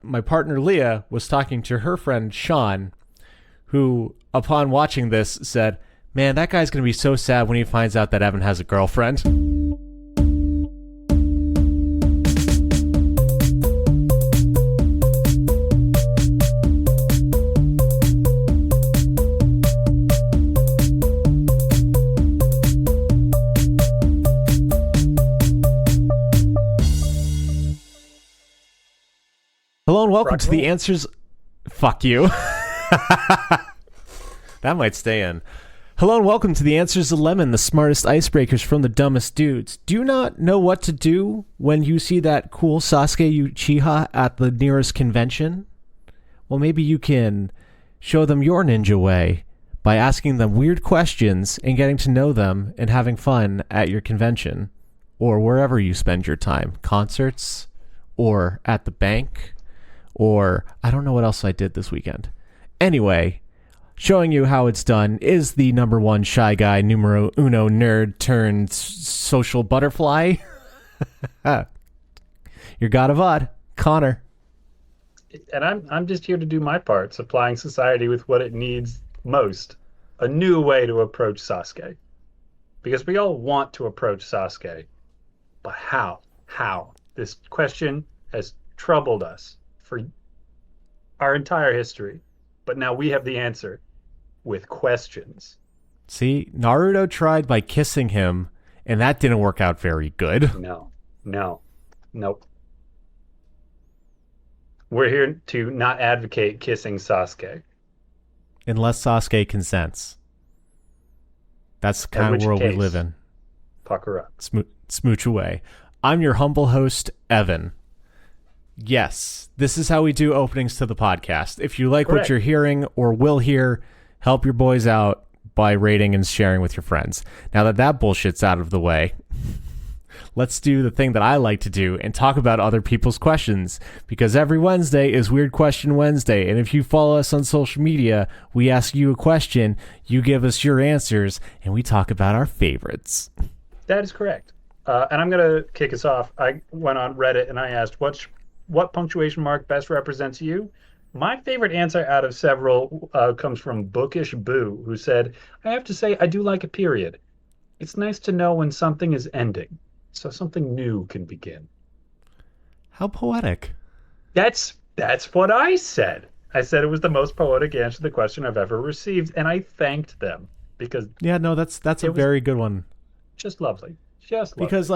my partner Leah was talking to her friend Sean, who, upon watching this, said, "Man, that guy's going to be so sad when he finds out that Evan has a girlfriend." Hello and welcome to the Answers... Fuck you. That might stay in. Hello and welcome to the Answers of Lemon, the smartest icebreakers from the dumbest dudes. Do you not know what to do when you see that cool Sasuke Uchiha at the nearest convention? Well, maybe you can show them your ninja way by asking them weird questions and getting to know them and having fun at your convention or wherever you spend your time. Concerts or at the bank. Or I don't know what else I did this weekend. Anyway, showing you how it's done is the number one shy guy, numero uno nerd turned social butterfly. Your god of odd, Connor. And I'm just here to do my part, supplying society with what it needs most. A new way to approach Sasuke. Because we all want to approach Sasuke. But how? How? This question has troubled us for our entire history, but now we have the answer with questions. See, Naruto tried by kissing him, and that didn't work out very good. Nope. We're here to not advocate kissing Sasuke. Unless Sasuke consents. That's the kind of world we live in. Pucker up. Smooch away. I'm your humble host, Evan. Yes, this is how we do openings to the podcast. If you like what you're hearing or will hear, help your boys out by rating and sharing with your friends. Now that bullshit's out of the way, let's do the thing that I like to do and talk about other people's questions, because every Wednesday is Weird Question Wednesday, and if you follow us on social media, we ask you a question, you give us your answers, and we talk about our favorites. That is correct. And I'm going to kick us off. I went on Reddit and I asked, what punctuation mark best represents you? My favorite answer out of several comes from Bookish Boo, who said, I have to say I do like a period. It's nice to know when something is ending, so something new can begin. How poetic. That's what I said. I said it was the most poetic answer to the question I've ever received, and I thanked them because... Yeah, no, that's a very good one. Just lovely. Just lovely. Because,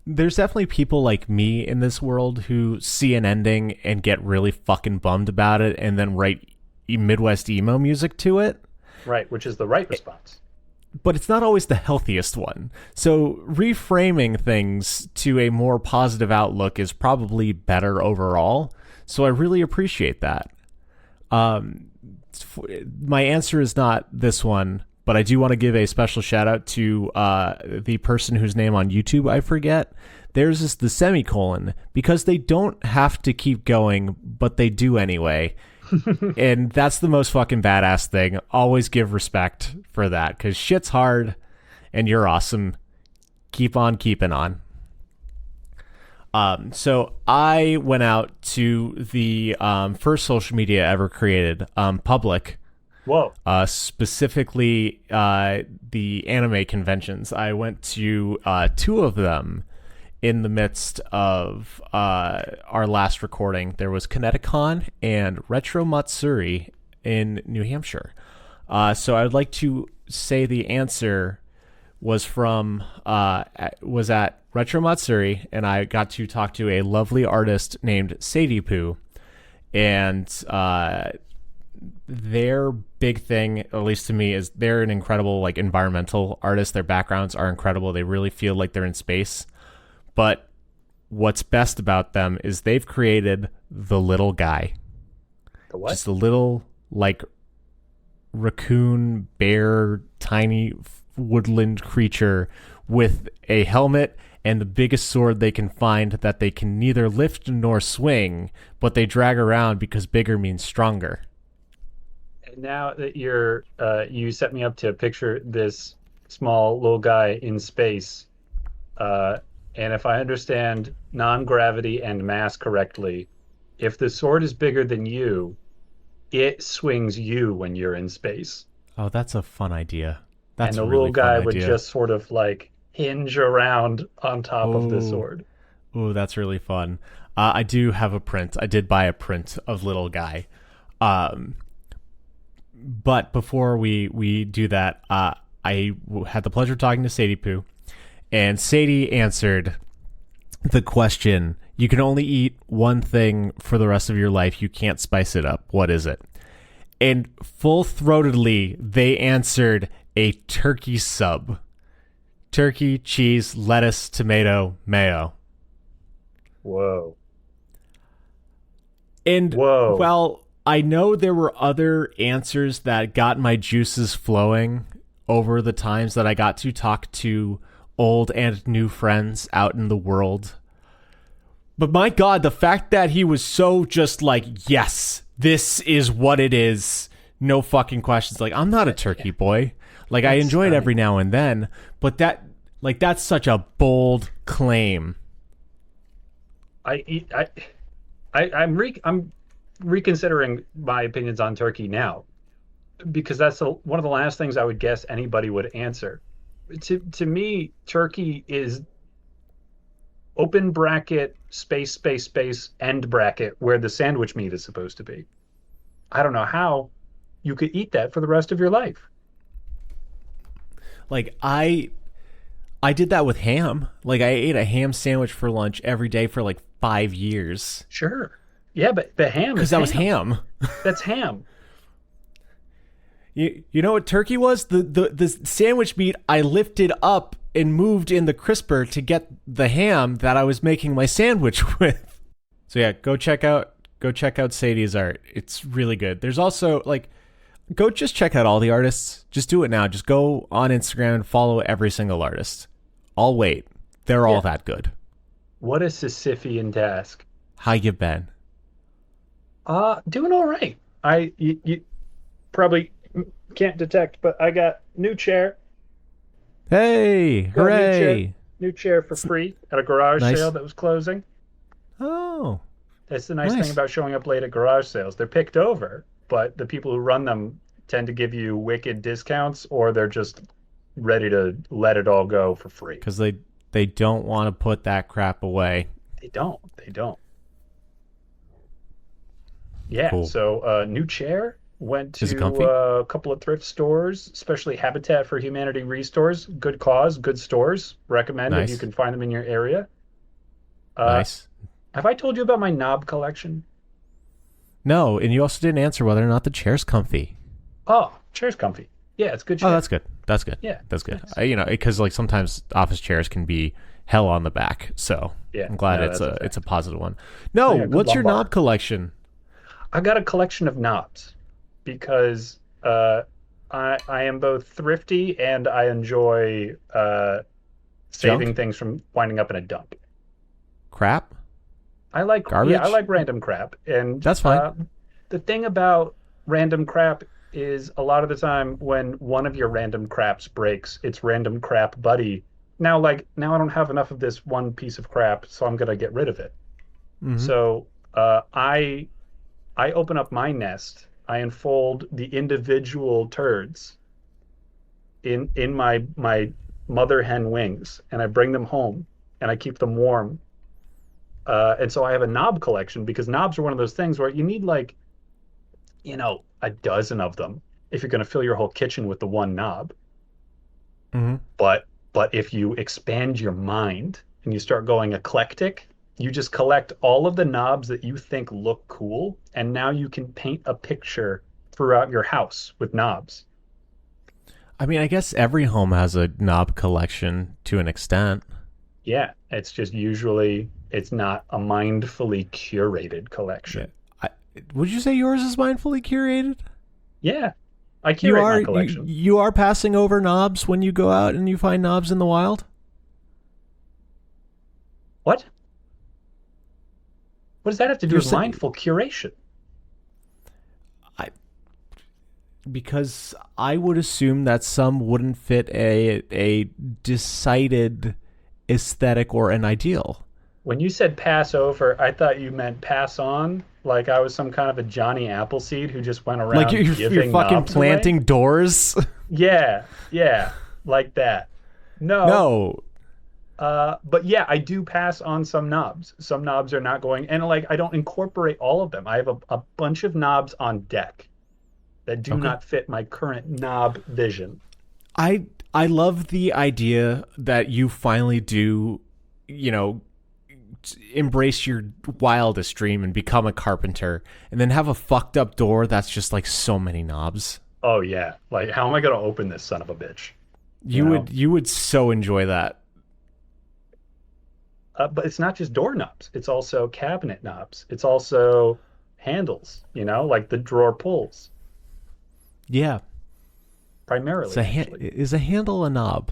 there's definitely people like me in this world who see an ending and get really fucking bummed about it and then write Midwest emo music to it. Right, which is the right response. But it's not always the healthiest one. So reframing things to a more positive outlook is probably better overall. So I really appreciate that. My answer is not this one, but I do want to give a special shout out to the person whose name on YouTube I forget. Theirs is the semicolon, because they don't have to keep going, but they do anyway. And that's the most fucking badass thing. Always give respect for that, because shit's hard and you're awesome. Keep on keeping on. So I went out to the first social media ever created, Public. Whoa. Specifically, the anime conventions. I went to two of them in the midst of our last recording. There was Kineticon and Retro Matsuri in New Hampshire. So I would like to say the answer was at Retro Matsuri, and I got to talk to a lovely artist named Sadie Poo, and their big thing, at least to me, is they're an incredible environmental artist. Their backgrounds are incredible. They really feel like they're in space. But what's best about them is they've created the little guy. The what? Just a little raccoon, bear, tiny woodland creature with a helmet and the biggest sword they can find that they can neither lift nor swing, but they drag around because bigger means stronger. Now that you set me up to picture this small little guy in space, and if I understand non-gravity and mass correctly, If the sword is bigger than you, it swings you when you're in space. Oh, that's a fun idea. And That's a the really little fun guy would idea. just sort of like hinge around on top of the Oh, sword. oh, that's really fun. I do have a print. I did buy a print of little guy. Um, but before we do that, had the pleasure of talking to Sadie Poo, and Sadie answered the question. You can only eat one thing for the rest of your life. You can't spice it up. What is it? And full-throatedly, they answered a turkey sub. Turkey, cheese, lettuce, tomato, mayo. Whoa. And Whoa. while I know there were other answers that got my juices flowing over the times that I got to talk to old and new friends out in the world, but my God, the fact that he was so just like, yes, this is what it is. No fucking questions. Like, I'm not a turkey boy. Like, I That's enjoy it every stunning. now and then, but that's such a bold claim. I eat I'm reconsidering my opinions on turkey now because that's one of the last things I would guess anybody would answer. To me, turkey is open bracket space end bracket where the sandwich meat is supposed to be. I don't know how you could eat that for the rest of your life. Like, I did that with ham. Like, I ate a ham sandwich for lunch every day for like 5 years Sure. Yeah, but the ham because is that was ham. ham. That's ham. You know what turkey was? The sandwich meat I lifted up and moved in the crisper to get the ham that I was making my sandwich with. So yeah, go check out Sadie's art. It's really good. There's also like go just check out all the artists. Just do it now. Just go on Instagram and follow every single artist. I'll wait. They're all Yeah. that good. What a Sisyphean task. How you been? Doing all right. You probably can't detect, but I got new chair. Hey, Got a hooray. new chair for free at a garage Nice. sale that was closing. Oh, That's the nice thing nice. about showing up late at garage sales. They're picked over, but the people who run them tend to give you wicked discounts, or they're just ready to let it all go for free. Because they don't want to put that crap away. They don't. They don't. Yeah. Cool. So, new chair. Went Is it to comfy? a couple of thrift stores, especially Habitat for Humanity restores. Good cause, good stores. Recommend if you Nice. can find them in your area. Uh, Nice. have I told you about my knob collection? No, and you also didn't answer whether or not the chair's comfy. Oh, chair's comfy. Yeah, it's a good Oh, chair. that's good. That's good. Yeah, That's good. nice. Because like sometimes office chairs can be hell on the back. So Yeah, I'm glad no, it's that's a it's a fact. positive one. Oh, No, yeah, good what's your lumbar. knob collection? I got a collection of knobs because I am both thrifty and I enjoy saving Junk? things from winding up in a dump. Crap? I Garbage? like random crap. And That's fine. the thing about random crap is a lot of the time when one of your random craps breaks, it's random crap buddy. Now I don't have enough of this one piece of crap, so I'm gonna get rid of it. Mm-hmm. So I open up my nest. I unfold the individual turds in my mother hen wings, and I bring them home and I keep them warm. And so I have a knob collection because knobs are one of those things where you need like, a dozen of them if you're going to fill your whole kitchen with the one knob. Mm-hmm. But if you expand your mind and you start going eclectic, you just collect all of the knobs that you think look cool, and now you can paint a picture throughout your house with knobs. I mean, I guess every home has a knob collection to an extent. Yeah, it's just usually it's not a mindfully curated Yeah. collection. I, would you say yours is mindfully curated? Yeah, I curate my collection. You are passing over knobs when you go out and you find knobs in the wild? What? What does that have to do You're with saying mindful curation? I because I would assume that some wouldn't fit a decided aesthetic or an ideal. When you said pass over, I thought you meant pass on, like I was some kind of a Johnny Appleseed who just went Like around you're giving fucking knobs away. planting doors. Yeah, yeah, like that. No, No. but yeah, I do pass on some knobs. Some knobs are not going, and like I don't incorporate all of them. I have a bunch of knobs on deck that do Okay. not fit my current knob vision. I love the idea that you finally do, you know, embrace your wildest dream and become a carpenter and then have a fucked up door that's just like so many knobs. Oh yeah, like how am I gonna open this son of a bitch? You would so enjoy that. But it's not just doorknobs. It's also cabinet knobs. It's also handles, like the drawer pulls, Yeah. primarily, actually. Is a handle a knob?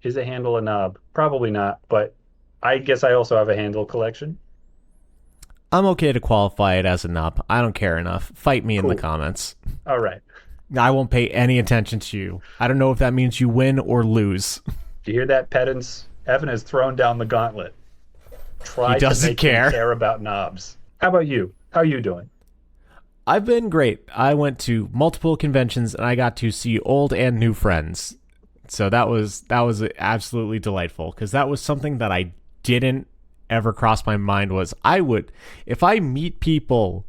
Is a handle a knob? Probably not, but I guess I also have a handle collection. I'm okay to qualify it as a knob. I don't care enough. Fight me in the Cool. comments. All right. I won't pay any attention to you. I don't know if that means you win or lose. Do you hear that, pedants? Evan has thrown down the gauntlet. Try He doesn't to make care. him care about knobs. How about you? How are you doing? I've been great. I went to multiple conventions and I got to see old and new friends. So that was absolutely delightful because that was something that I didn't ever cross my mind was I would, if I meet people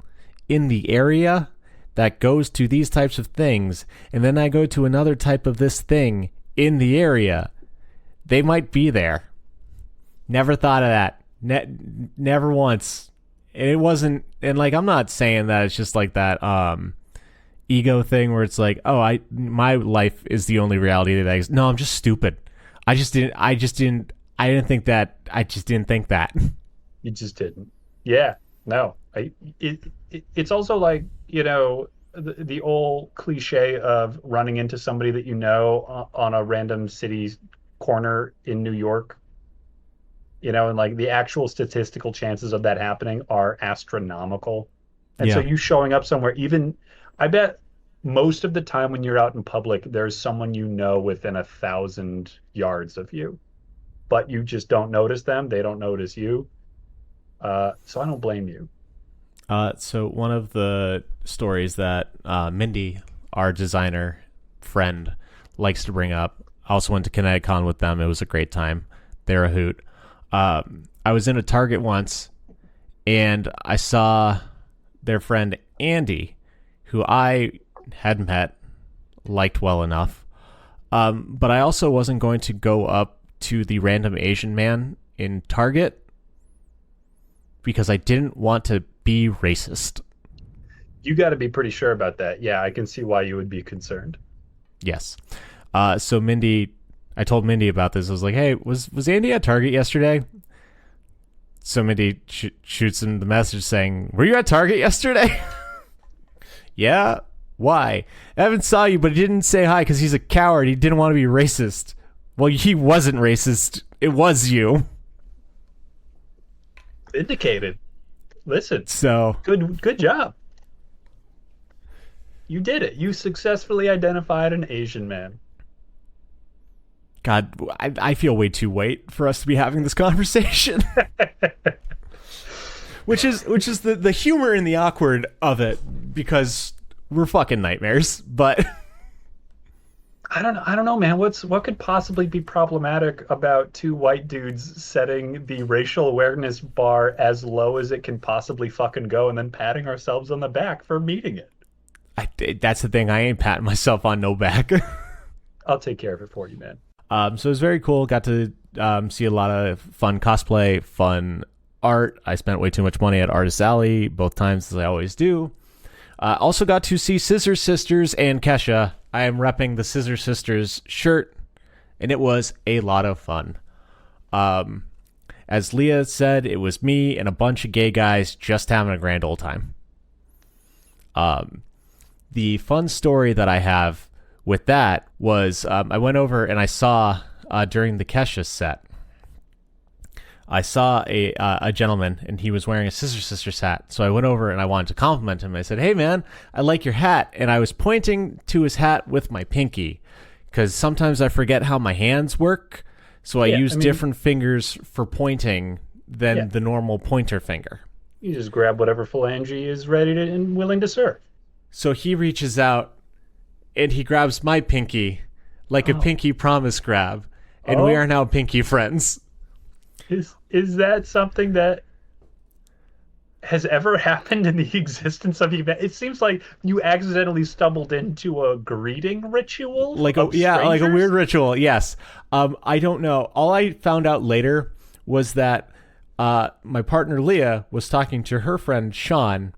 in the area that goes to these types of things and then I go to another type of this thing in the area, they might be there. Never thought of that. Never once. And it wasn't, and like I'm not saying that it's just like that ego thing where it's like, oh, my life is the only reality that exists. No, I'm just stupid. I didn't think that. You just didn't. Yeah. No. It's also like, the old cliche of running into somebody that you know on a random city corner in New York, and like the actual statistical chances of that happening are astronomical. And so Yeah. you showing up somewhere, even I bet most of the time when you're out in public, there's someone within 1,000 yards of you, but you just don't notice them. They don't notice you. So I don't blame you. So one of the stories that Mindy, our designer friend, likes to bring up. I also went to ConnectiCon with them. It was a great time. They're a hoot. I was in a Target once, and I saw their friend Andy, who I had met, liked well enough. But I also wasn't going to go up to the random Asian man in Target because I didn't want to be racist. You got to be pretty sure about that. Yeah, I can see why you would be concerned. Yes. So I told Mindy about this. I was like, hey, was Andy at Target yesterday? So Mindy shoots him the message saying, were you at Target yesterday? Yeah. Why? Evan saw you, but he didn't say hi because he's a coward. He didn't want to be racist. Well, he wasn't racist. It was you. Vindicated. Listen, So good job. You did it. You successfully identified an Asian man. God, I feel way too white for us to be having this conversation. which is the humor and the awkward of it, because we're fucking nightmares. But I don't know, man. What could possibly be problematic about two white dudes setting the racial awareness bar as low as it can possibly fucking go and then patting ourselves on the back for meeting it? that's the thing. I ain't patting myself on no back. I'll take care of it for you, man. So it was very cool. Got to see a lot of fun cosplay, fun art. I spent way too much money at Artist Alley both times, as I always do. Also got to see Scissor Sisters and Kesha. I am repping the Scissor Sisters shirt, and it was a lot of fun. As Leah said, it was me and a bunch of gay guys just having a grand old time. The fun story that I have with that was I went over and I saw during the Kesha set, I saw a gentleman and he was wearing a Scissor Sisters hat. So I went over and I wanted to compliment him. I said, hey man, I like your hat. And I was pointing to his hat with my pinky because sometimes I forget how my hands work. So I use different fingers for pointing than the normal pointer finger. You just grab whatever phalange is ready to and willing to serve. So he reaches out and he grabs my pinky like a pinky promise grab, and we are now pinky friends. Is that something that has ever happened in the existence of event? It seems like you accidentally stumbled into a greeting ritual, like a weird ritual. Yes, I don't know. All I found out later was that my partner Leah was talking to her friend Sean,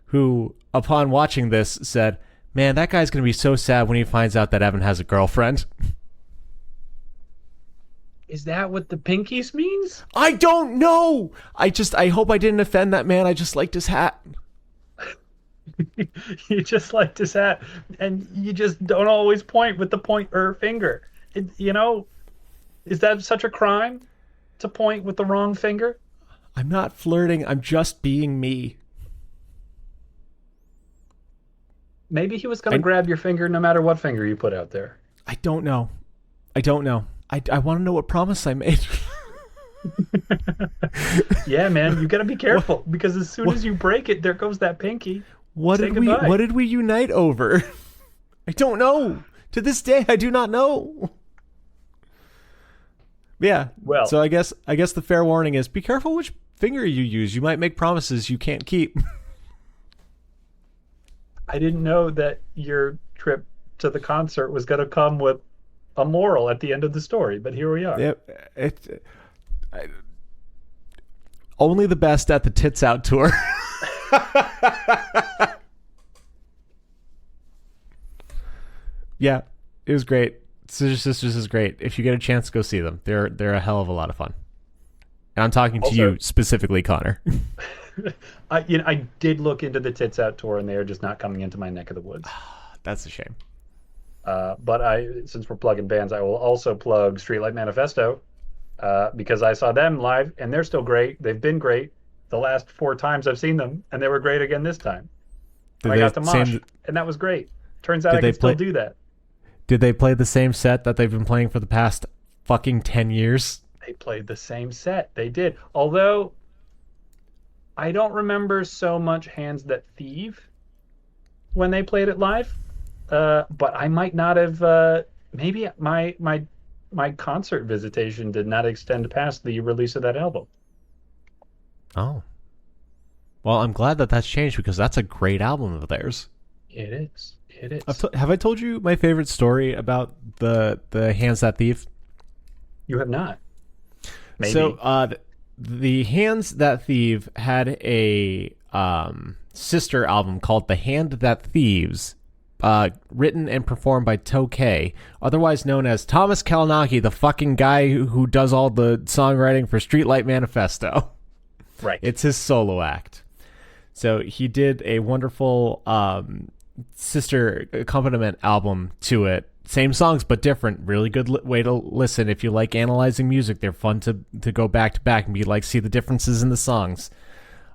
who, upon watching this, said, "Man, that guy's gonna be so sad when he finds out that Evan has a girlfriend." Is that what the pinkies means? I don't know. I hope I didn't offend that man. I just liked his hat. You just liked his hat, and you just don't always point with the pointer finger. Is that such a crime to point with the wrong finger? I'm not flirting. I'm just being me. Maybe he was going to grab your finger no matter what finger you put out there. I don't know. I want to know what promise I made. Yeah, man, you got to be careful because as soon as you break it, there goes that pinky. What did we unite over? I don't know. To this day, I do not know. Yeah. Well, so I guess the fair warning is be careful which finger you use. You might make promises you can't keep. I didn't know that your trip to the concert was going to come with a moral at the end of the story, but here we are. Yeah, only the best at the Tits Out tour. Yeah, it was great. Scissor Sisters is great. If you get a chance, go see them. They're a hell of a lot of fun. And I'm talking to you specifically, Connor. I did look into the Tits Out tour, and they are just not coming into my neck of the woods. That's a shame. But since we're plugging bands, I will also plug Streetlight Manifesto because I saw them live, and they're still great. They've been great the last 4 times I've seen them, and they were great again this time. I got to mosh, and that was great. Turns out I can still do that. Did they play the same set that they've been playing for the past fucking 10 years? They played the same set. They did. Although, I don't remember so much Hands That Thieve when they played it live. But I might not have. Maybe my concert visitation did not extend past the release of that album. Oh. Well, I'm glad that that's changed because that's a great album of theirs. It is. It is. Have I told you my favorite story about the Hands That Thieve? You have not. Maybe. So, the Hands That Thieve had a sister album called The Hand That Thieves, written and performed by Tokay, otherwise known as Thomas Kalinaki, the fucking guy who does all the songwriting for Streetlight Manifesto. Right. It's his solo act. So he did a wonderful sister accompaniment album to it. Same songs, but different. Really good way to listen. If you like analyzing music, they're fun to go back to back and be like, see the differences in the songs.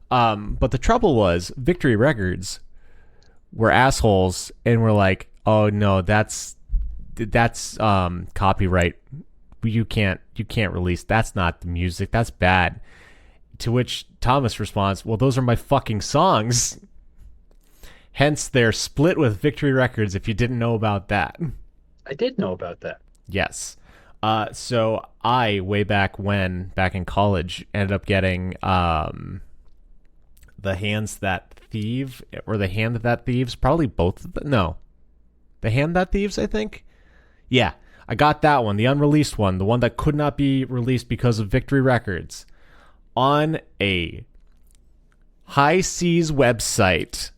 But the trouble was, Victory Records were assholes and were like, oh no, that's copyright. You can't release. That's not the music. That's bad. To which Thomas responds, well, those are my fucking songs. Hence, they're split with Victory Records, if you didn't know about that. I did know about that. Yes. So I, way back in college, ended up getting The Hands That Thieve, or The Hand That Thieves, probably both of them. No. The Hand That Thieves, I think? Yeah, I got that one, the unreleased one, the one that could not be released because of Victory Records, on a High Seas website,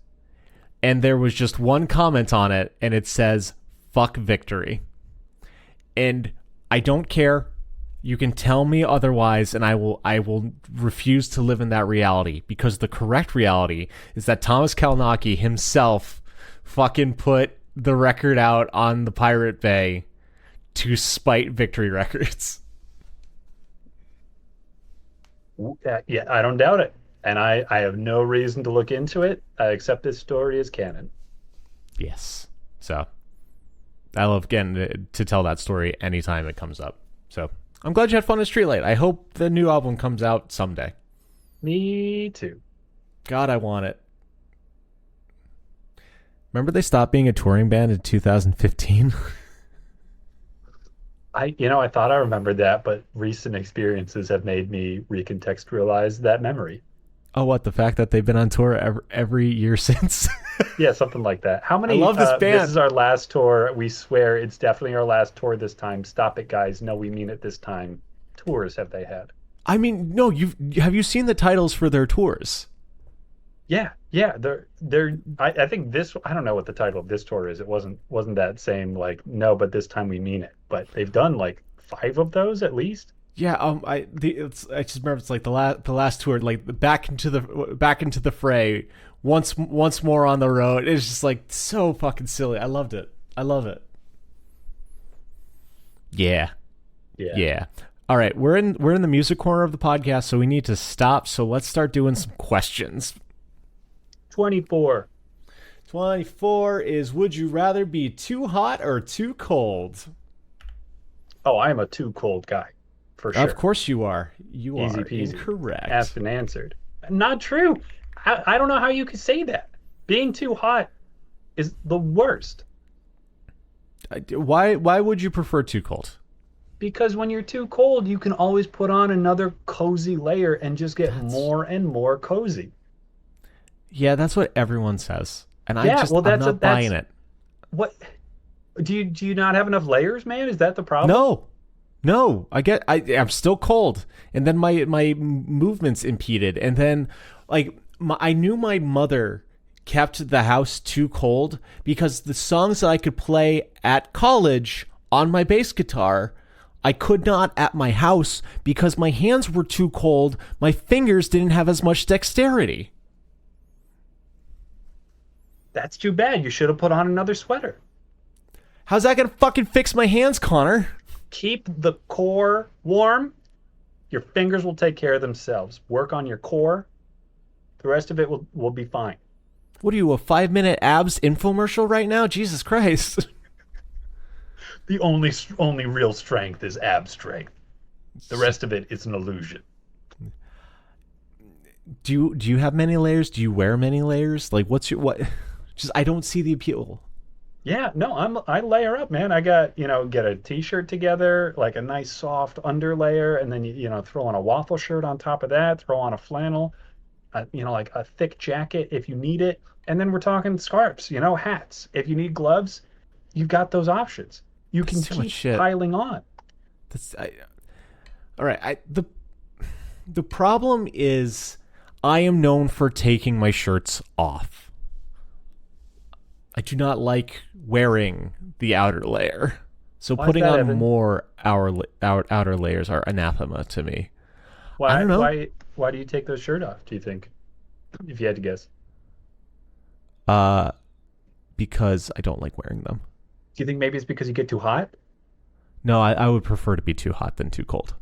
and there was just one comment on it, and it says, fuck Victory. And I don't care. You can tell me otherwise, and I will refuse to live in that reality, because the correct reality is that Thomas Kalinaki himself fucking put the record out on the Pirate Bay to spite Victory Records. Yeah, I don't doubt it. And I have no reason to look into it. I accept this story as canon. Yes. So I love getting to tell that story anytime it comes up. So I'm glad you had fun at Streetlight. I hope the new album comes out someday. Me too. God, I want it. Remember they stopped being a touring band in 2015? I thought I remembered that, but recent experiences have made me recontextualize that memory. Oh, what? The fact that they've been on tour every year since? Yeah, something like that. How many? I love this band. This is our last tour. We swear it's definitely our last tour this time. Stop it, guys. No, we mean it this time. Tours have they had? I mean, no. Have you seen the titles for their tours? Yeah. They're. I think this. I don't know what the title of this tour is. It wasn't that same like no, but this time we mean it. But they've done like 5 of those at least. Yeah, I just remember it's like the last tour, like back into the fray once more on the road. It's just like so fucking silly. I loved it. I love it. Yeah. All right, we're in the music corner of the podcast, so we need to stop. So let's start doing some questions. 24. 24 is: would you rather be too hot or too cold? Oh, I'm a too cold guy. For sure. Of course you are. You Easy are peasy. incorrect. Asked and answered. Not true. I don't know how you could say that. Being too hot is the worst. Why would you prefer too cold? Because when you're too cold, you can always put on another cozy layer and just get more and more cozy. Yeah, that's what everyone says. And I'm not buying it. What? Do you not have enough layers, man? Is that the problem? No, I'm still cold, and then my movements impeded, and then I knew my mother kept the house too cold because the songs that I could play at college on my bass guitar, I could not at my house because my hands were too cold. My fingers didn't have as much dexterity. That's too bad. You should have put on another sweater. How's that gonna fucking fix my hands, Connor? Keep the core warm. Your fingers will take care of themselves. Work on your core. The rest of it will be fine. What are you, a 5-minute abs infomercial right now? Jesus Christ. The only real strength is ab strength. The rest of it is an illusion. Do you have many layers? Do you wear many layers? Like what? Just I don't see the appeal. Yeah, no, I layer up, man. I got, get a t-shirt together, like a nice soft underlayer, and then throw on a waffle shirt on top of that, throw on a flannel, like a thick jacket if you need it. And then we're talking scarves, hats. If you need gloves, you've got those options. You can keep piling on. All right, the problem is I am known for taking my shirts off. I do not like wearing the outer layer. So putting on more outer layers are anathema to me. Why, I don't know. Why do you take those shirt off, do you think? If you had to guess. Because I don't like wearing them. Do you think maybe it's because you get too hot? No, I would prefer to be too hot than too cold.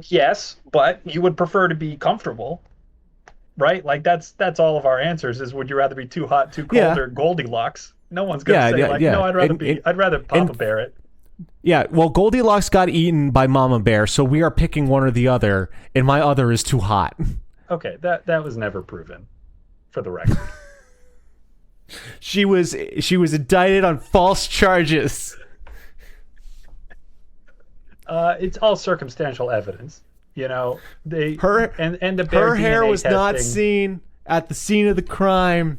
Yes, but you would prefer to be comfortable. Right? Like that's all of our answers is would you rather be too hot, too cold, or Goldilocks? No one's gonna say no, I'd rather Papa Bear it. Yeah, well, Goldilocks got eaten by Mama Bear, so we are picking one or the other, and my other is too hot. Okay, that was never proven, for the record. She was indicted on false charges. It's all circumstantial evidence. Her hair was not seen at the scene of the crime.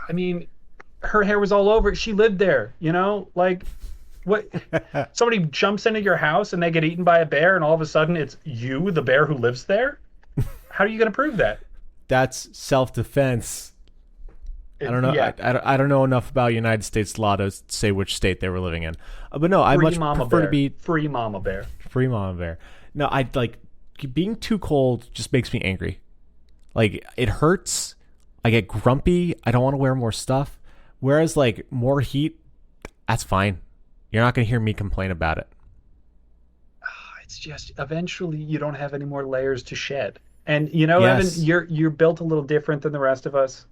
I mean, her hair was all over. She lived there, like what? Somebody jumps into your house and they get eaten by a bear, and all of a sudden it's you, the bear who lives there. How are you going to prove that? That's self-defense. I don't know. Yeah. I don't know enough about United States law to say which state they were living in. But no, I much prefer to be free Mama Bear. Free Mama Bear. No, I like being too cold. Just makes me angry. Like it hurts. I get grumpy. I don't want to wear more stuff. Whereas like more heat, that's fine. You're not going to hear me complain about it. It's just eventually you don't have any more layers to shed. And Evan, you're built a little different than the rest of us.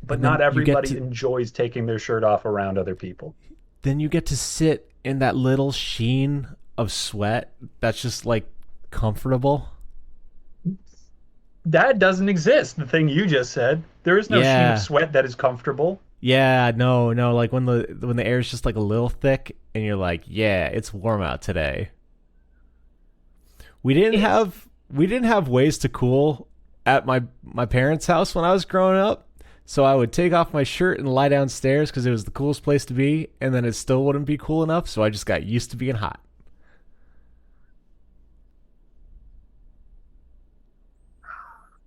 But not everybody enjoys taking their shirt off around other people. then you get to sit in that little sheen of sweat that's just like comfortable. That doesn't exist. The thing you just said. There is no sheen of Yeah. sweat that is comfortable. Yeah, no, like when the air is just like a little thick and you're like, yeah, it's warm out today. We didn't have ways to cool at my parents' house when I was growing up. So I would take off my shirt and lie downstairs because it was the coolest place to be, and then it still wouldn't be cool enough, so I just got used to being hot.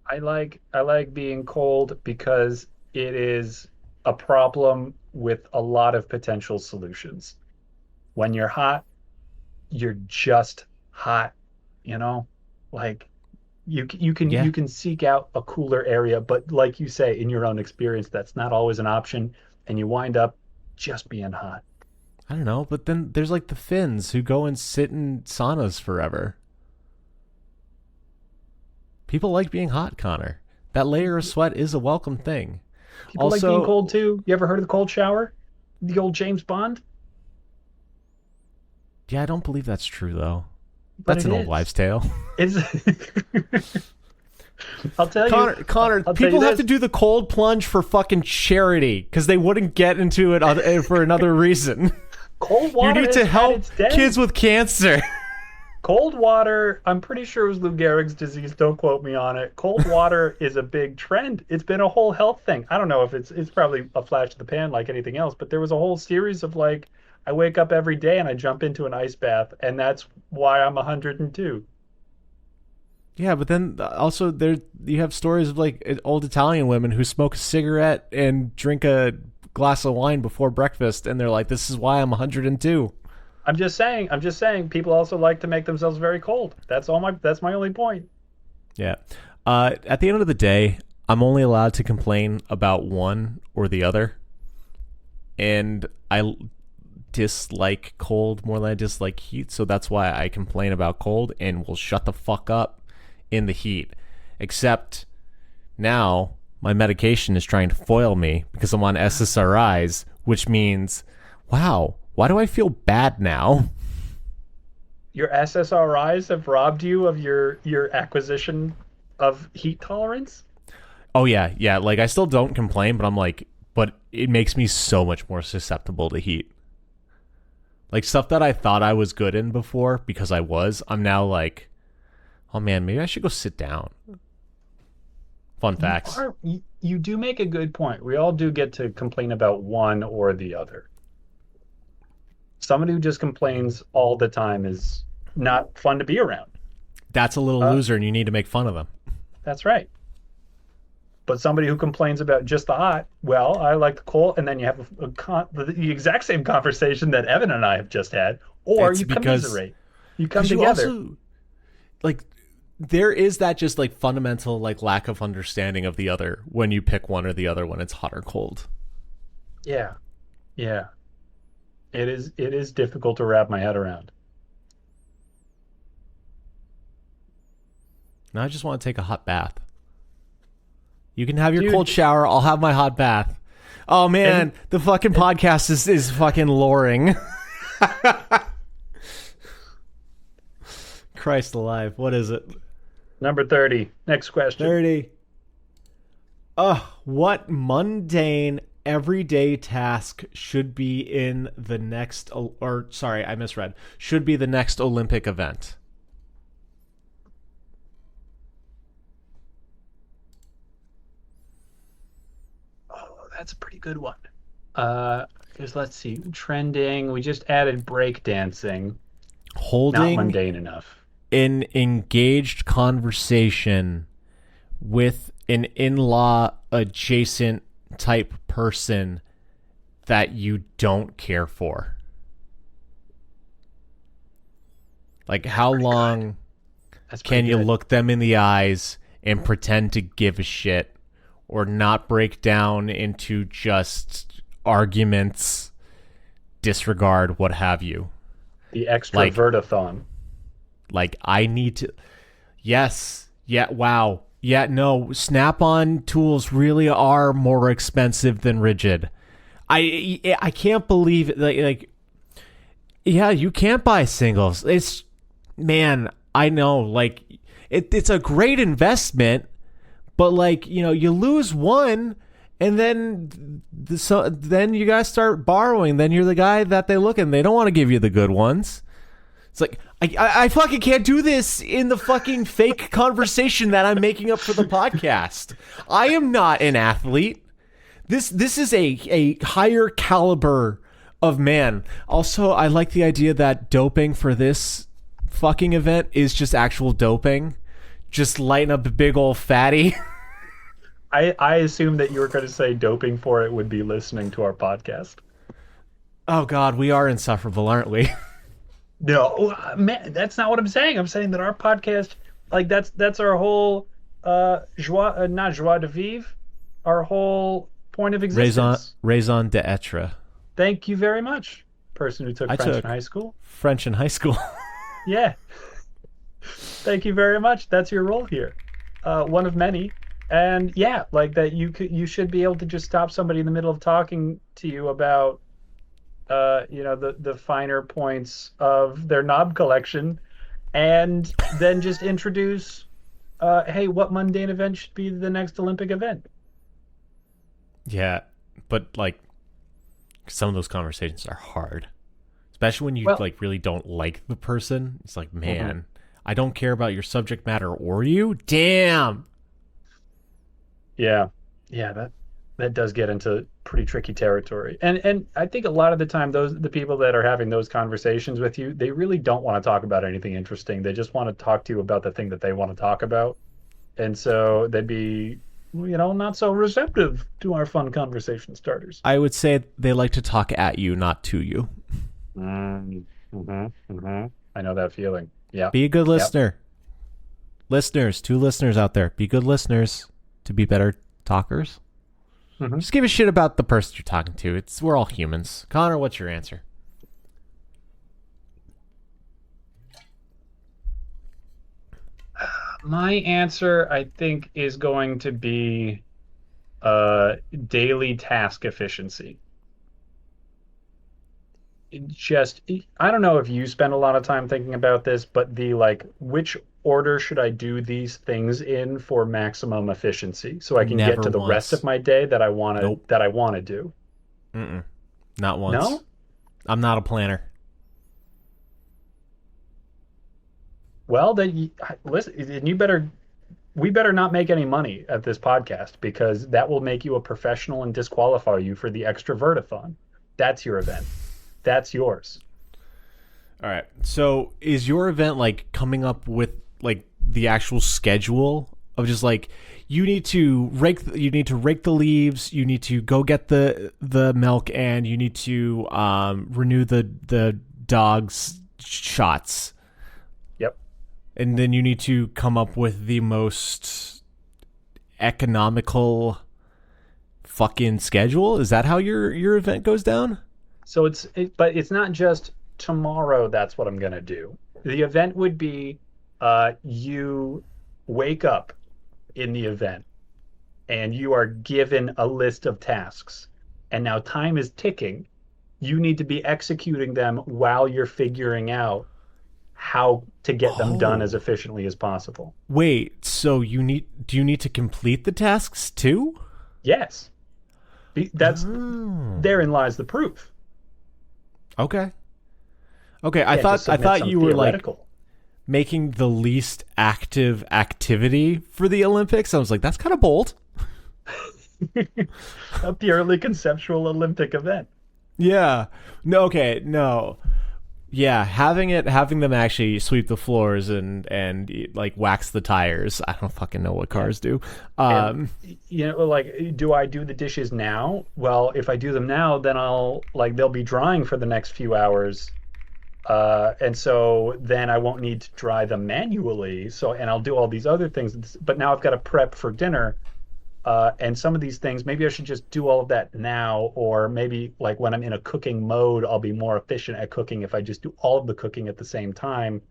I like being cold because it is a problem with a lot of potential solutions. When you're hot, you're just hot, you know? Like you can Yeah, you can seek out a cooler area, but like you say, in your own experience, that's not always an option, and you wind up just being hot. I don't know, but then there's like the Finns who go and sit in saunas forever. People like being hot, Connor. That layer of sweat is a welcome thing. People like being Also, cold too. You ever heard of the cold shower? The old James Bond? yeah, I don't believe that's true though. But That's it an old is. wives' tale. It's I'll tell you. Connor, I'll tell you people have this. to do the cold plunge for fucking charity because they wouldn't get into it for another reason. Cold You water need has to had help its day. kids with cancer. Cold water, I'm pretty sure it was Lou Gehrig's disease. Don't quote me on it. Cold water is a big trend. It's been a whole health thing. I don't know if it's probably a flash in the pan like anything else, but there was a whole series of like, I wake up every day and I jump into an ice bath, and that's why I'm 102. Yeah, but then also there you have stories of like old Italian women who smoke a cigarette and drink a glass of wine before breakfast, and they're like, "This is why I'm 102." I'm just saying, people also like to make themselves very cold. That's my only point. Yeah. At the end of the day, I'm only allowed to complain about one or the other, and I dislike cold more than I dislike heat, so that's why I complain about cold and will shut the fuck up in the heat. Except now my medication is trying to foil me because I'm on SSRIs, which means, wow, why do I feel bad now? Your SSRIs have robbed you of your acquisition of heat tolerance? Oh yeah, like I still don't complain, but I'm like, but it makes me so much more susceptible to heat. Like stuff that I thought I was good in before because I'm now like, oh man, maybe I should go sit down. Fun facts. You do make a good point. We all do get to complain about one or the other. Somebody who just complains all the time is not fun to be around. That's a little loser and you need to make fun of them. That's right. But somebody who complains about just the hot, well, I like the cold, and then you have the exact same conversation that Evan and I have just had, or It's you because commiserate. You come 'cause you together. also, like, there is that just like fundamental like lack of understanding of the other when you pick one or the other when it's hot or cold. Yeah. Yeah. It is difficult to wrap my head around. Now I just want to take a hot bath. You can have your Dude. cold shower. I'll have my hot bath. Oh man, And- the fucking podcast is fucking loring. Christ alive, what is it? Number 30. Next question. 30. What mundane everyday task should be in the next or sorry, I misread. Should be the next Olympic event? Oh, that's a pretty good one. Because let's see. Trending. We just added breakdancing. Not Holding mundane enough. an engaged conversation with an in-law adjacent type person that you don't care for. Like how long That's can pretty you good. look them in the eyes and pretend to give a shit or not break down into just arguments, disregard, what have you? The extrovertathon. Like I need to yes, yeah, wow. Yeah, no, Snap-on tools really are more expensive than Rigid. I can't believe it. Like yeah, you can't buy singles. It's man, I know. Like it's a great investment, but like you lose one, and then you guys start borrowing. Then you're the guy that they look at, and they don't want to give you the good ones. It's like I fucking can't do this in the fucking fake conversation that I'm making up for the podcast. I am not an athlete. This is a higher caliber of man. Also, I like the idea that doping for this fucking event is just actual doping. Just lighten up a big old fatty. I assume that you were going to say doping for it would be listening to our podcast. Oh God, we are insufferable, aren't we? No, man, that's not what I'm saying. I'm saying that our podcast, like that's our whole not joie de vivre, our whole point of existence. Raison d'etre. Thank you very much, person who took French in high school. French in high school. Yeah. Thank you very much. That's your role here. One of many. And yeah, like that you should be able to just stop somebody in the middle of talking to you about the finer points of their knob collection, and then just introduce hey, what mundane event should be the next Olympic event? Yeah, but like some of those conversations are hard, especially when you like really don't like the person. It's like, man, I don't care about your subject matter or you. Damn. Yeah, that does get into pretty tricky territory. And I think a lot of the time the people that are having those conversations with you, they really don't want to talk about anything interesting. They just want to talk to you about the thing that they want to talk about. And so they'd be, not so receptive to our fun conversation starters. I would say they like to talk at you, not to you. I know that feeling. Yeah. Be a good listener. Yep. Listeners, 2 listeners out there, be good listeners to be better talkers. Just give a shit about the person you're talking to. We're all humans. Connor, what's your answer? My answer, I think, is going to be daily task efficiency. I don't know if you spend a lot of time thinking about this, but which order should I do these things in for maximum efficiency so I can get to the rest of my day that I want to do? Not once. No? I'm not a planner. Well, then listen, we better not make any money at this podcast, because that will make you a professional and disqualify you for the extrovertathon. That's your event. That's yours. All right. So is your event like coming up with like the actual schedule of just like you need to rake the leaves, you need to go get the milk, and you need to renew the dog's shots. Yep. And then you need to come up with the most economical fucking schedule? Is that how your event goes down? So but it's not just tomorrow that's what I'm going to do. The event would be you wake up in the event and you are given a list of tasks, and now time is ticking. You need to be executing them while you're figuring out how to get them done as efficiently as possible. Wait, so do you need to complete the tasks too? Yes. Therein lies the proof. Okay. I thought you were like making the least active activity for the Olympics. I was like, that's kind of bold. A purely conceptual Olympic event. Yeah. No. Yeah, having them actually sweep the floors and like wax the tires. I don't fucking know what cars do. Do I do the dishes now? Well, if I do them now, then they'll be drying for the next few hours. And so then I won't need to dry them manually. And I'll do all these other things. But now I've got to prep for dinner. And some of these things, maybe I should just do all of that now, or maybe like when I'm in a cooking mode, I'll be more efficient at cooking if I just do all of the cooking at the same time,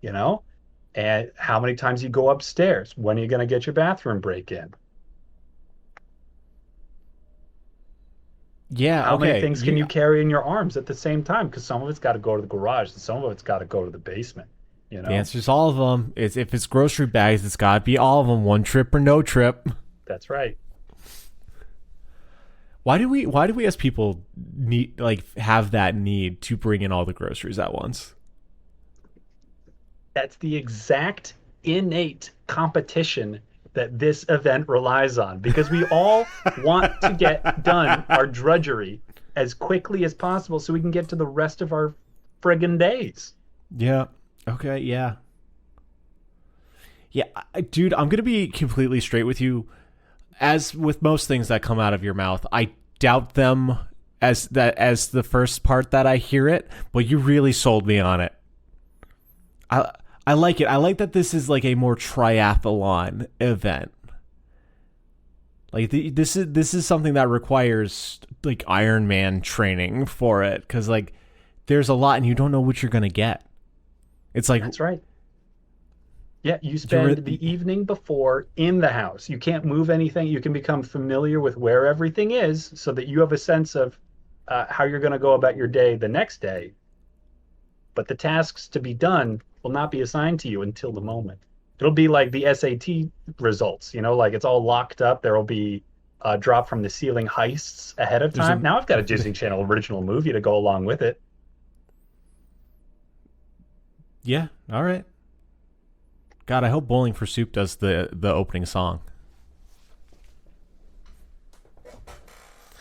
And how many times you go upstairs? When are you going to get your bathroom break in? Yeah, How many okay. things can you carry in your arms at the same time? Because some of it's got to go to the garage, and some of it's got to go to the basement. You The know, answer is all of them. It's if it's grocery bags, it's got to be all of them. One trip or no trip. that's right. Why do we as people need have that need to bring in all the groceries at once? That's the exact innate competition that this event relies on because we all want to get done our drudgery as quickly as possible so we can get to the rest of our friggin' days. Yeah. Okay, yeah. Yeah, dude, I'm going to be completely straight with you. As with most things that come out of your mouth, I doubt them as the first part that I hear it, but you really sold me on it. I like it. I like that this is like a more triathlon event. Like this is something that requires like Iron Man training for it because like there's a lot and you don't know what you're gonna get. It's like That's right. Yeah, you spend the evening before in the house. You can't move anything. You can become familiar with where everything is so that you have a sense of how you're going to go about your day the next day. But the tasks to be done will not be assigned to you until the moment. It'll be like the SAT results, like it's all locked up. There will be drop from the ceiling heists ahead of time. Now I've got a Disney Channel original movie to go along with it. Yeah, all right. God, I hope Bowling for Soup does the opening song.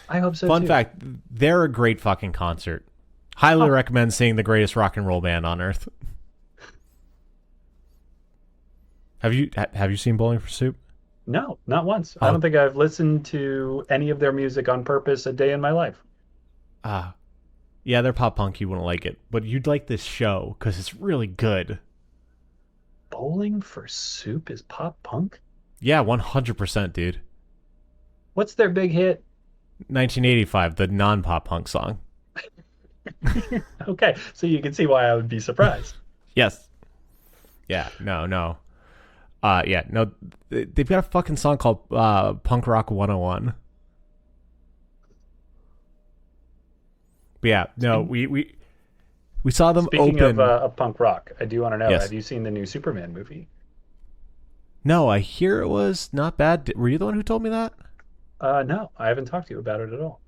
I hope so. Fun too. fact: they're a great fucking concert. Highly recommend seeing the greatest rock and roll band on earth. Have you seen Bowling for Soup? No, not once. I don't think I've listened to any of their music on purpose a day in my life. Yeah, they're pop punk. You wouldn't like it, but you'd like this show because it's really good. Bowling for Soup is pop punk? Yeah, 100%, dude. What's their big hit? 1985, the non-pop punk song. Okay, so you can see why I would be surprised. Yes. Yeah, no. Yeah, no. They've got a fucking song called Punk Rock 101. But yeah, no, we saw them Speaking open. of punk rock, I do want to know, Yes. have you seen the new Superman movie? No, I hear it was not bad. Were you the one who told me that? No, I haven't talked to you about it at all.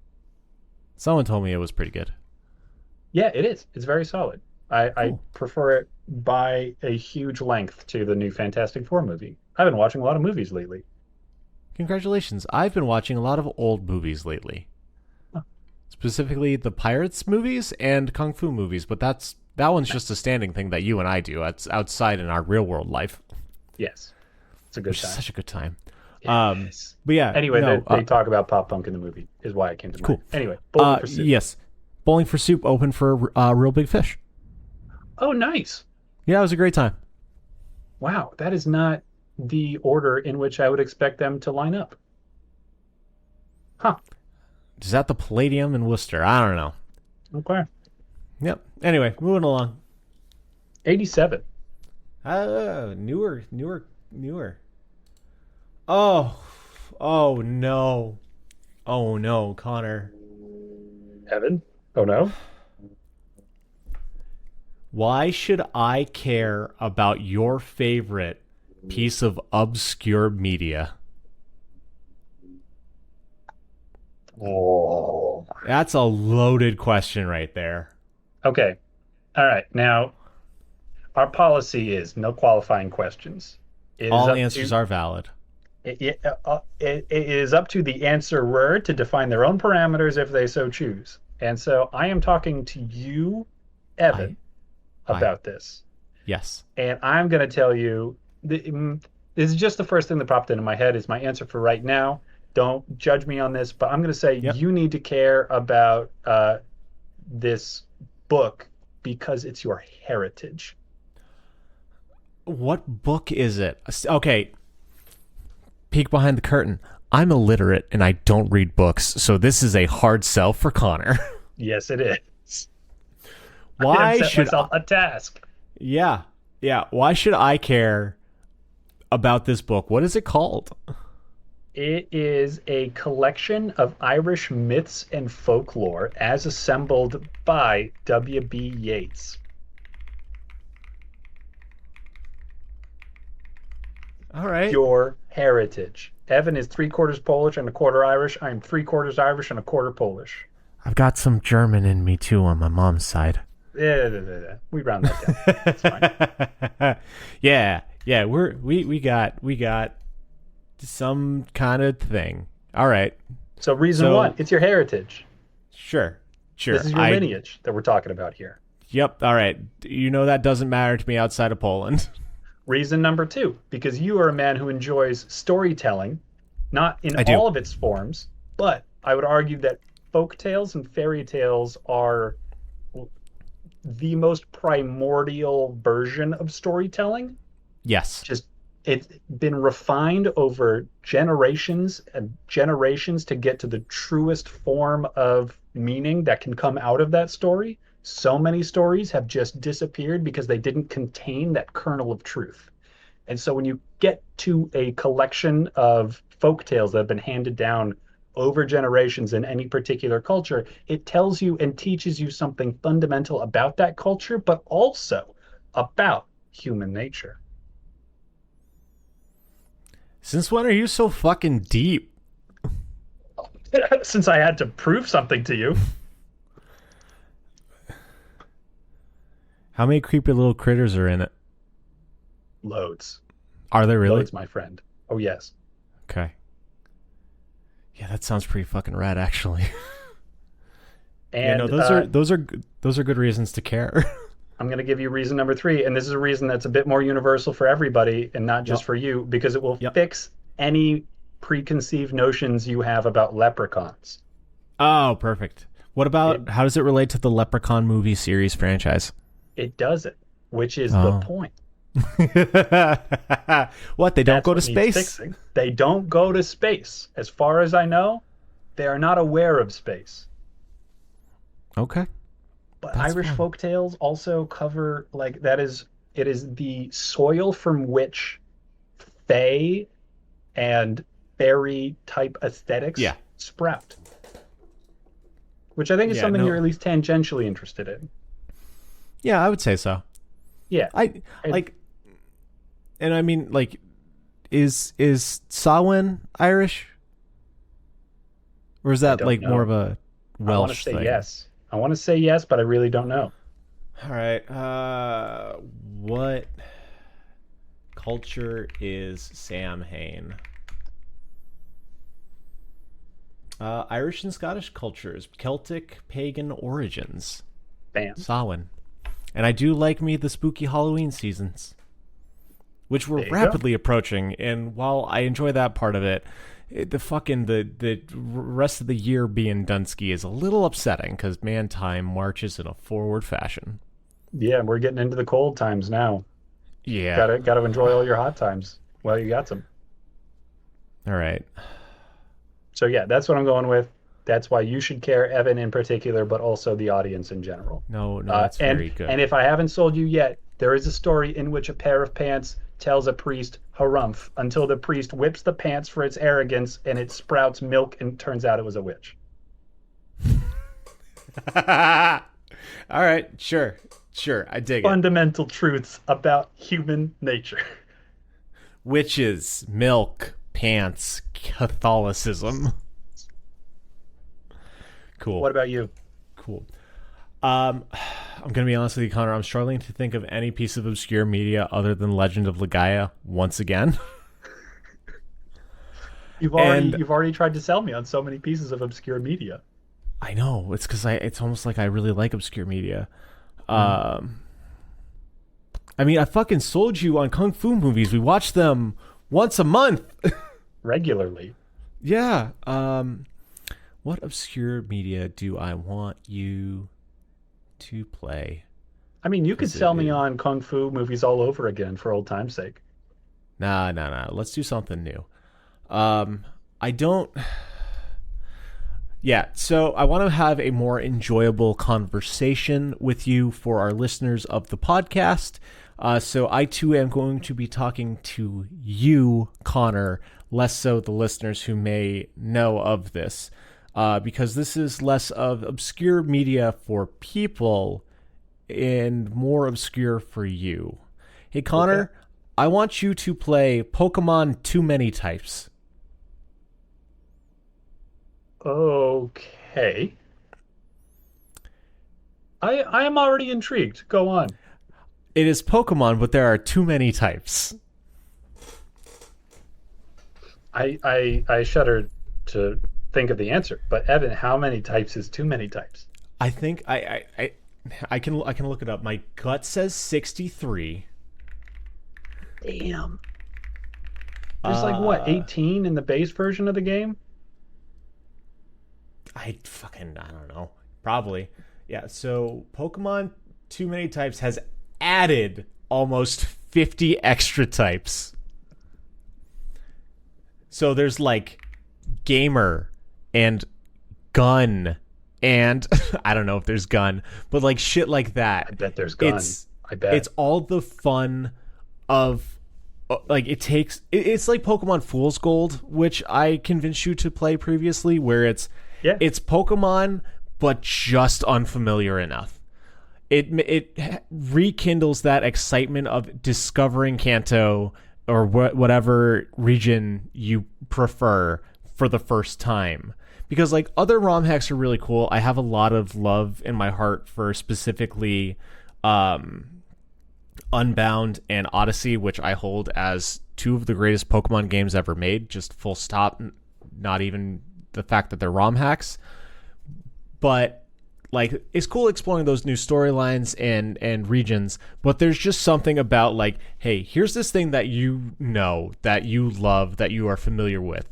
Someone told me it was pretty good. Yeah, it is. It's very solid. I Cool. prefer it by a huge length to the new Fantastic Four movie. I've been watching a lot of movies lately. Congratulations. I've been watching a lot of old movies lately. Huh. Specifically the Pirates movies and Kung Fu movies, but that one's just a standing thing that you and I do. It's outside in our real world life. Yes, it's a good Which is time. such a good time. Yes. But yeah. Anyway, no, they talk about pop punk in the movie, is why it came to mind. Cool. Anyway, Bowling for Soup. Yes. Bowling for Soup open for Real Big Fish. Oh, nice. Yeah, it was a great time. Wow, that is not the order in which I would expect them to line up. Huh. Is that the Palladium in Worcester? I don't know. Okay. Yep. Anyway, moving along. 87. Newer. Oh no. Oh no, Connor. Evan? Oh, no? Why should I care about your favorite piece of obscure media? Oh. That's a loaded question right there. Okay. All right. Now, our policy is no qualifying questions. All answers are valid. It is up to the answerer to define their own parameters if they so choose. And so I am talking to you, Evan, about this. Yes. And I'm going to tell you, this is just the first thing that popped into my head is my answer for right now. Don't judge me on this, but I'm going to say you need to care about this book because it's your heritage. What book is it? Okay. Peek behind the curtain. I'm illiterate and I don't read books, so this is a hard sell for Connor. Yes, it is. Why I set should myself a task? Yeah. Why should I care about this book? What is it called? It is a collection of Irish myths and folklore as assembled by W.B. Yeats. All right. Your heritage. Evan is 3/4 Polish and a quarter Irish. I'm 3/4 Irish and a quarter Polish. I've got some German in me too on my mom's side. Yeah, we round that down. It's fine. yeah. We got some kind of thing. All right. So reason one, it's your heritage. Sure. This is your lineage that we're talking about here. Yep. All right. You know that doesn't matter to me outside of Poland. Reason number two, because you are a man who enjoys storytelling, not in all of its forms, but I would argue that folk tales and fairy tales are the most primordial version of storytelling. Yes. Just it's been refined over generations and generations to get to the truest form of meaning that can come out of that story. So many stories have just disappeared because they didn't contain that kernel of truth. And so when you get to a collection of folk tales that have been handed down over generations in any particular culture, it tells you and teaches you something fundamental about that culture, but also about human nature. Since when are you so fucking deep? Since I had to prove something to you. How many creepy little critters are in it? Loads. Are there really? Loads, my friend. Oh, yes. Okay. Yeah, that sounds pretty fucking rad, actually. And those are good reasons to care. I'm going to give you reason number three, and this is a reason that's a bit more universal for everybody and not just for you, because it will fix any preconceived notions you have about leprechauns. Oh, perfect. What about how does it relate to the Leprechaun movie series franchise? It doesn't, which is the point. What? They don't go to space? They don't go to space. As far as I know, they are not aware of space. Okay. But that's Irish folktales also cover it is the soil from which fae and fairy type aesthetics sprout. Which I think is something you're at least tangentially interested in. Yeah, I would say so. Yeah. And I mean, like, is Samhain Irish? Or is that like more of a Welsh thing? I want to say yes, but I really don't know. All right. What culture is Samhain? Irish and Scottish cultures, Celtic pagan origins. Bam. Samhain. And I do like me the spooky Halloween seasons, which we're rapidly approaching. And while I enjoy that part of it, the rest of the year being Dunsky is a little upsetting because man, time marches in a forward fashion. Yeah, we're getting into the cold times now. Yeah, gotta enjoy all your hot times while you got some. All right. So yeah, that's what I'm going with. That's why you should care, Evan in particular, but also the audience in general. No, that's very good. And if I haven't sold you yet, there is a story in which a pair of pants tells a priest harumph until the priest whips the pants for its arrogance and it sprouts milk and turns out it was a witch. All right, sure, I dig Fundamental truths about human nature. Witches, milk, pants, Catholicism. Cool. What about you? Cool. I'm going to be honest with you, Connor. I'm struggling to think of any piece of obscure media other than Legend of Legaia once again. You've already tried to sell me on so many pieces of obscure media. I know. It's because it's almost like I really like obscure media. I mean, I fucking sold you on Kung Fu movies. We watch them once a month. Regularly. Yeah. What obscure media do I want you to play? I mean, you could sell me on Kung Fu movies all over again for old time's sake. Nah. Let's do something new. I don't... Yeah, so I want to have a more enjoyable conversation with you for our listeners of the podcast. So I too am going to be talking to you, Connor, less so the listeners who may know of this, because this is less of obscure media for people and more obscure for you. Hey, Connor, okay. I want you to play Pokemon Too Many Types. Okay. I am already intrigued. Go on. It is Pokemon, but there are too many types. I shudder to think of the answer. But Evan, how many types is too many types? I think I can look it up. My gut says 63. Damn. There's like what, 18 in the base version of the game? I don't know. Probably. Yeah, so Pokemon Too Many Types has added almost 50 extra types. So there's like gamer and gun and I don't know if there's gun, but like shit like that. I bet there's gun. I bet. It's all the fun of like it's like Pokemon Fool's Gold, which I convinced you to play previously, where it's Pokemon but just unfamiliar enough. It rekindles that excitement of discovering Kanto or whatever region you prefer for the first time. Because like other ROM hacks are really cool. I have a lot of love in my heart for specifically Unbound and Odyssey, which I hold as two of the greatest Pokemon games ever made. Just full stop. Not even the fact that they're ROM hacks. But like it's cool exploring those new storylines and regions, but there's just something about like, hey, here's this thing that you know, that you love, that you are familiar with.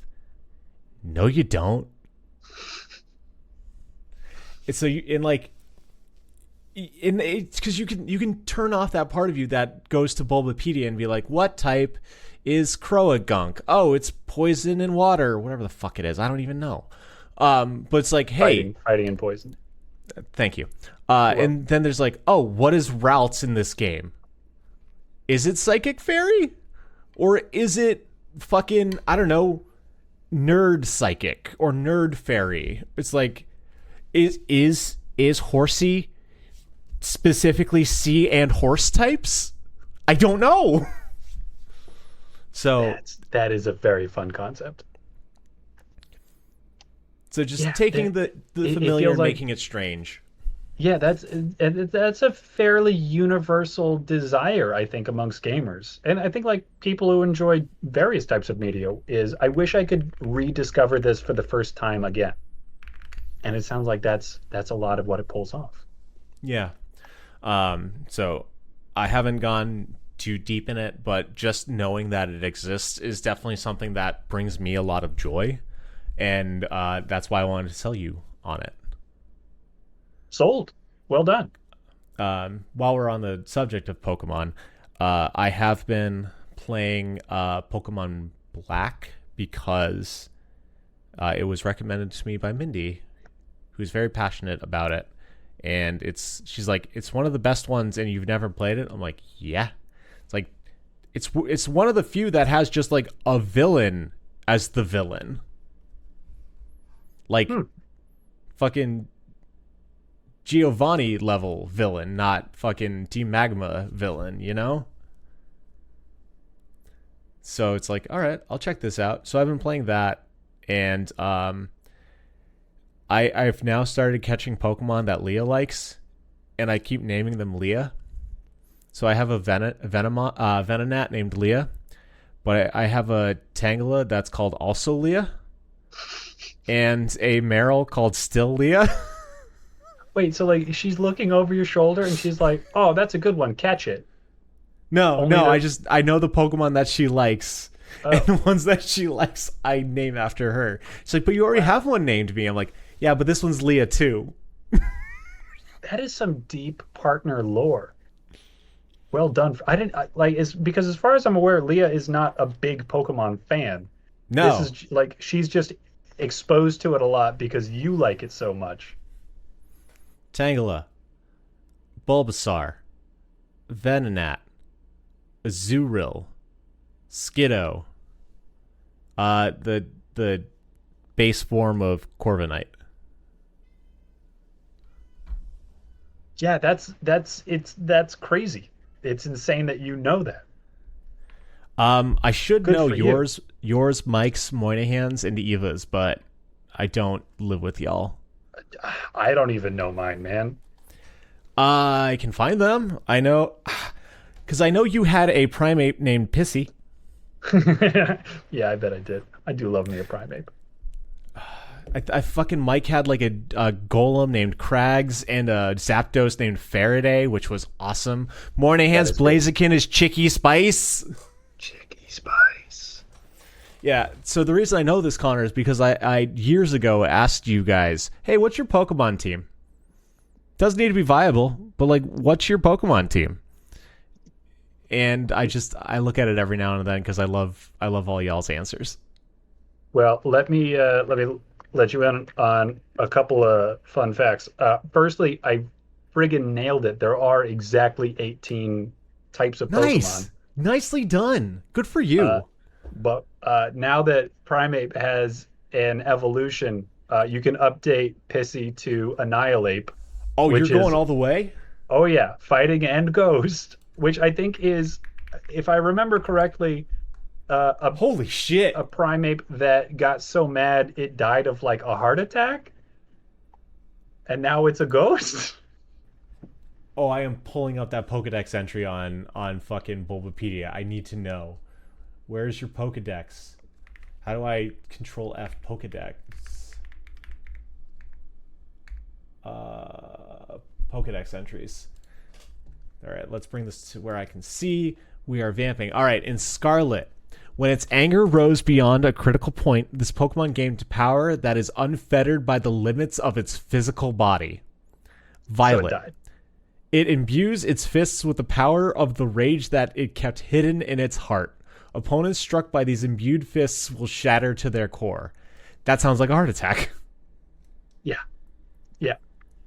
No, you don't. It's because you can turn off that part of you that goes to Bulbapedia and be like, what type is Croagunk? Oh, it's poison and water, whatever the fuck it is. I don't even know. But it's like, hey, fighting and poison. Thank you. And then there's like, oh, what is routes in this game? Is it Psychic Fairy? Or is it fucking, I don't know, Nerd Psychic or Nerd Fairy? It's like, is Horsey specifically sea and horse types? I don't know. So that is a very fun concept. So just taking the familiar and making it strange. Yeah, that's a fairly universal desire, I think, amongst gamers. And I think like people who enjoy various types of media is, I wish I could rediscover this for the first time again. And it sounds like that's a lot of what it pulls off. Yeah. So I haven't gone too deep in it, but just knowing that it exists is definitely something that brings me a lot of joy. And that's why I wanted to tell you on it. Sold. Well done. While we're on the subject of Pokemon, I have been playing Pokemon Black because it was recommended to me by Mindy, who's very passionate about it. And she's like, it's one of the best ones and you've never played it? I'm like, yeah. It's like, it's one of the few that has just like a villain as the villain. Like, fucking Giovanni level villain, not fucking Team Magma villain, you know? So it's like, all right, I'll check this out. So I've been playing that, and I've now started catching Pokemon that Leah likes, and I keep naming them Leah. So I have a Venonat named Leah, but I have a Tangela that's called also Leah. And a Meryl called Still Leah. Wait, so like she's looking over your shoulder and she's like, "Oh, that's a good one. Catch it." No, I know the Pokemon that she likes, and the ones that she likes, I name after her. She's like, "But you already have one named me." I'm like, "Yeah, but this one's Leah too." That is some deep partner lore. Well done. It's because as far as I'm aware, Leah is not a big Pokemon fan. No, this is like she's just exposed to it a lot because you like it so much. Tangela, Bulbasaur, Venonat, Azurill, Skiddo, the base form of Corviknight. Yeah, that's crazy. It's insane that you know that. I should Good know for you. yours, Mike's, Moynihan's, and Eva's, but I don't live with y'all. I don't even know mine, man. I can find them. I know, because I know you had a primate named Pissy. Yeah, I bet I did. I do love me a primate. I fucking Mike had like a golem named Krags and a Zapdos named Faraday, which was awesome. Moynihan's Blaziken is Chicky Spice. Chicky Spice. Yeah, so the reason I know this, Connor, is because I years ago asked you guys, hey, what's your Pokemon team? Doesn't need to be viable, but like, what's your Pokemon team? And I look at it every now and then because I love all y'all's answers. Well, let me let you in on a couple of fun facts. Firstly, I friggin' nailed it. There are exactly 18 types of Nice. Pokemon. Nicely done. Good for you. But now that Primeape has an evolution, you can update Pissy to Annihilate, Oh, you're which going is, all the way? oh yeah, Fighting and Ghost, which I think is, if I remember correctly, Holy shit. a Primeape that got so mad it died of like a heart attack, and now it's a ghost. Oh, I am pulling up that Pokedex entry on fucking Bulbapedia. I need to know. Where's your Pokedex? How do I control F Pokedex? Pokedex entries. All right, let's bring this to where I can see. We are vamping. All right, in Scarlet, when its anger rose beyond a critical point, this Pokemon gained power that is unfettered by the limits of its physical body. Violet. So it died. It imbues its fists with the power of the rage that it kept hidden in its heart. Opponents struck by these imbued fists will shatter to their core. That sounds like a heart attack. Yeah. Yeah.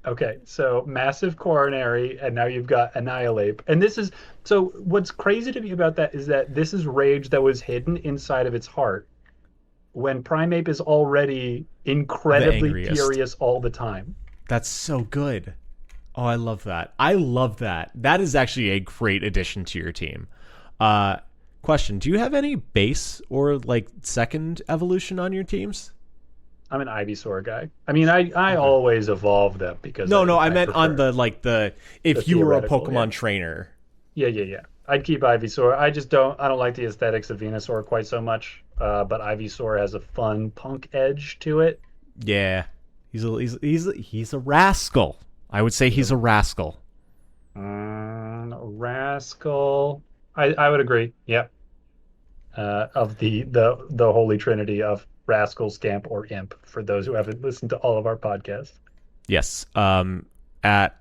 Okay. So massive coronary, and now you've got Annihilate. And this is so what's crazy to me about that is that this is rage that was hidden inside of its heart when Primeape is already incredibly furious all the time. That's so good. Oh, I love that. I love that. That is actually a great addition to your team. Question, do you have any base or like second evolution on your teams? I'm an Ivysaur guy. I mean, I always evolve them because No, I meant prefer on the if you were a theoretical, Pokemon yeah. trainer. Yeah. I'd keep Ivysaur. I don't like the aesthetics of Venusaur quite so much. But Ivysaur has a fun punk edge to it. Yeah. He's a rascal. I would say he's a rascal. Rascal. I would agree. Yep. Of the holy trinity of rascal, scamp, or imp. For those who haven't listened to all of our podcasts. Yes. At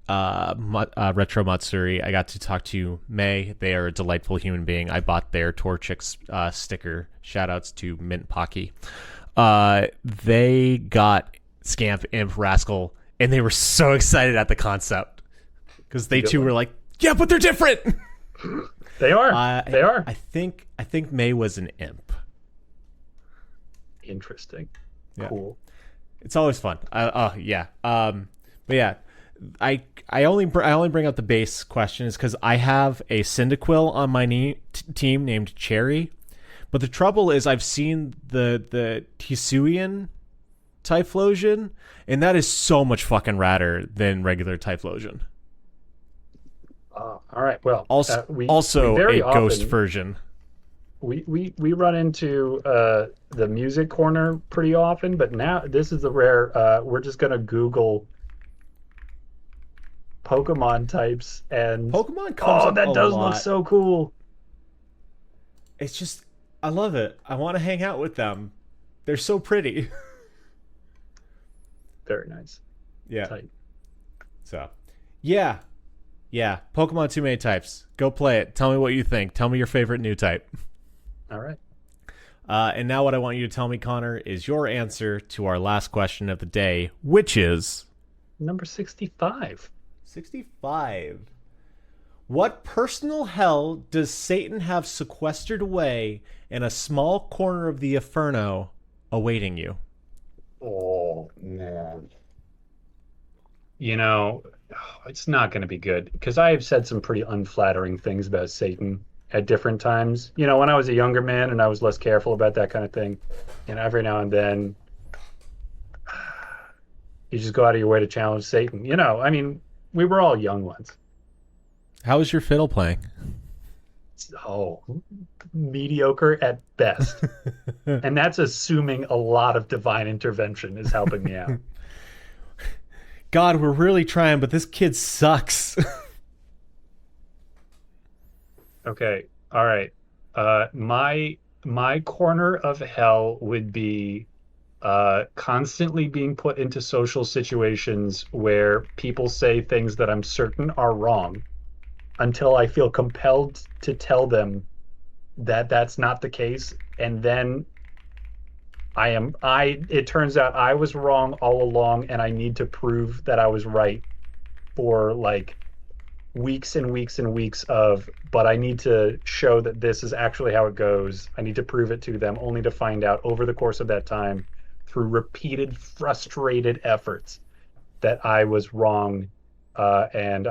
Retro Matsuri, I got to talk to May. They are a delightful human being. I bought their Torchic sticker. Shoutouts to Mint Pocky. They got Scamp, Imp, Rascal, and they were so excited at the concept because they too were like, "Yeah, but they're different." They are. They are. I think May was an Imp. Interesting. Yeah. Cool. It's always fun. Yeah. But yeah, I only bring up the base questions because I have a Cyndaquil on my team named Cherry, but the trouble is I've seen the Hisuian Typhlosion, and that is so much fucking radder than regular Typhlosion. All right. Well, Also, we a very ghost often, version. we run into the music corner pretty often, but now this is the rare. We're just gonna Google Pokemon types, and Pokemon comes up that a does lot. look so cool. It's just, I love it. I want to hang out with them. They're so pretty. Very nice. Yeah. Tight. So, yeah. Pokemon Too Many Types. Go play it. Tell me what you think. Tell me your favorite new type. All right. And now what I want you to tell me, Connor, is your answer to our last question of the day, which is Number 65. 65. What personal hell does Satan have sequestered away in a small corner of the Inferno awaiting you? Oh man. You know, it's not going to be good because I have said some pretty unflattering things about Satan at different times. You know, when I was a younger man and I was less careful about that kind of thing, and every now and then you just go out of your way to challenge Satan. You know, I mean, we were all young ones. How is your fiddle playing? Oh, mediocre at best. And that's assuming a lot of divine intervention is helping me out. God, we're really trying, but this kid sucks. Okay, all right. My corner of hell would be constantly being put into social situations where people say things that I'm certain are wrong until I feel compelled to tell them that that's not the case, and then it turns out I was wrong all along, and I need to prove that I was right for like weeks and weeks and weeks but I need to show that this is actually how it goes. I need to prove it to them, only to find out over the course of that time, through repeated frustrated efforts, that I was wrong, and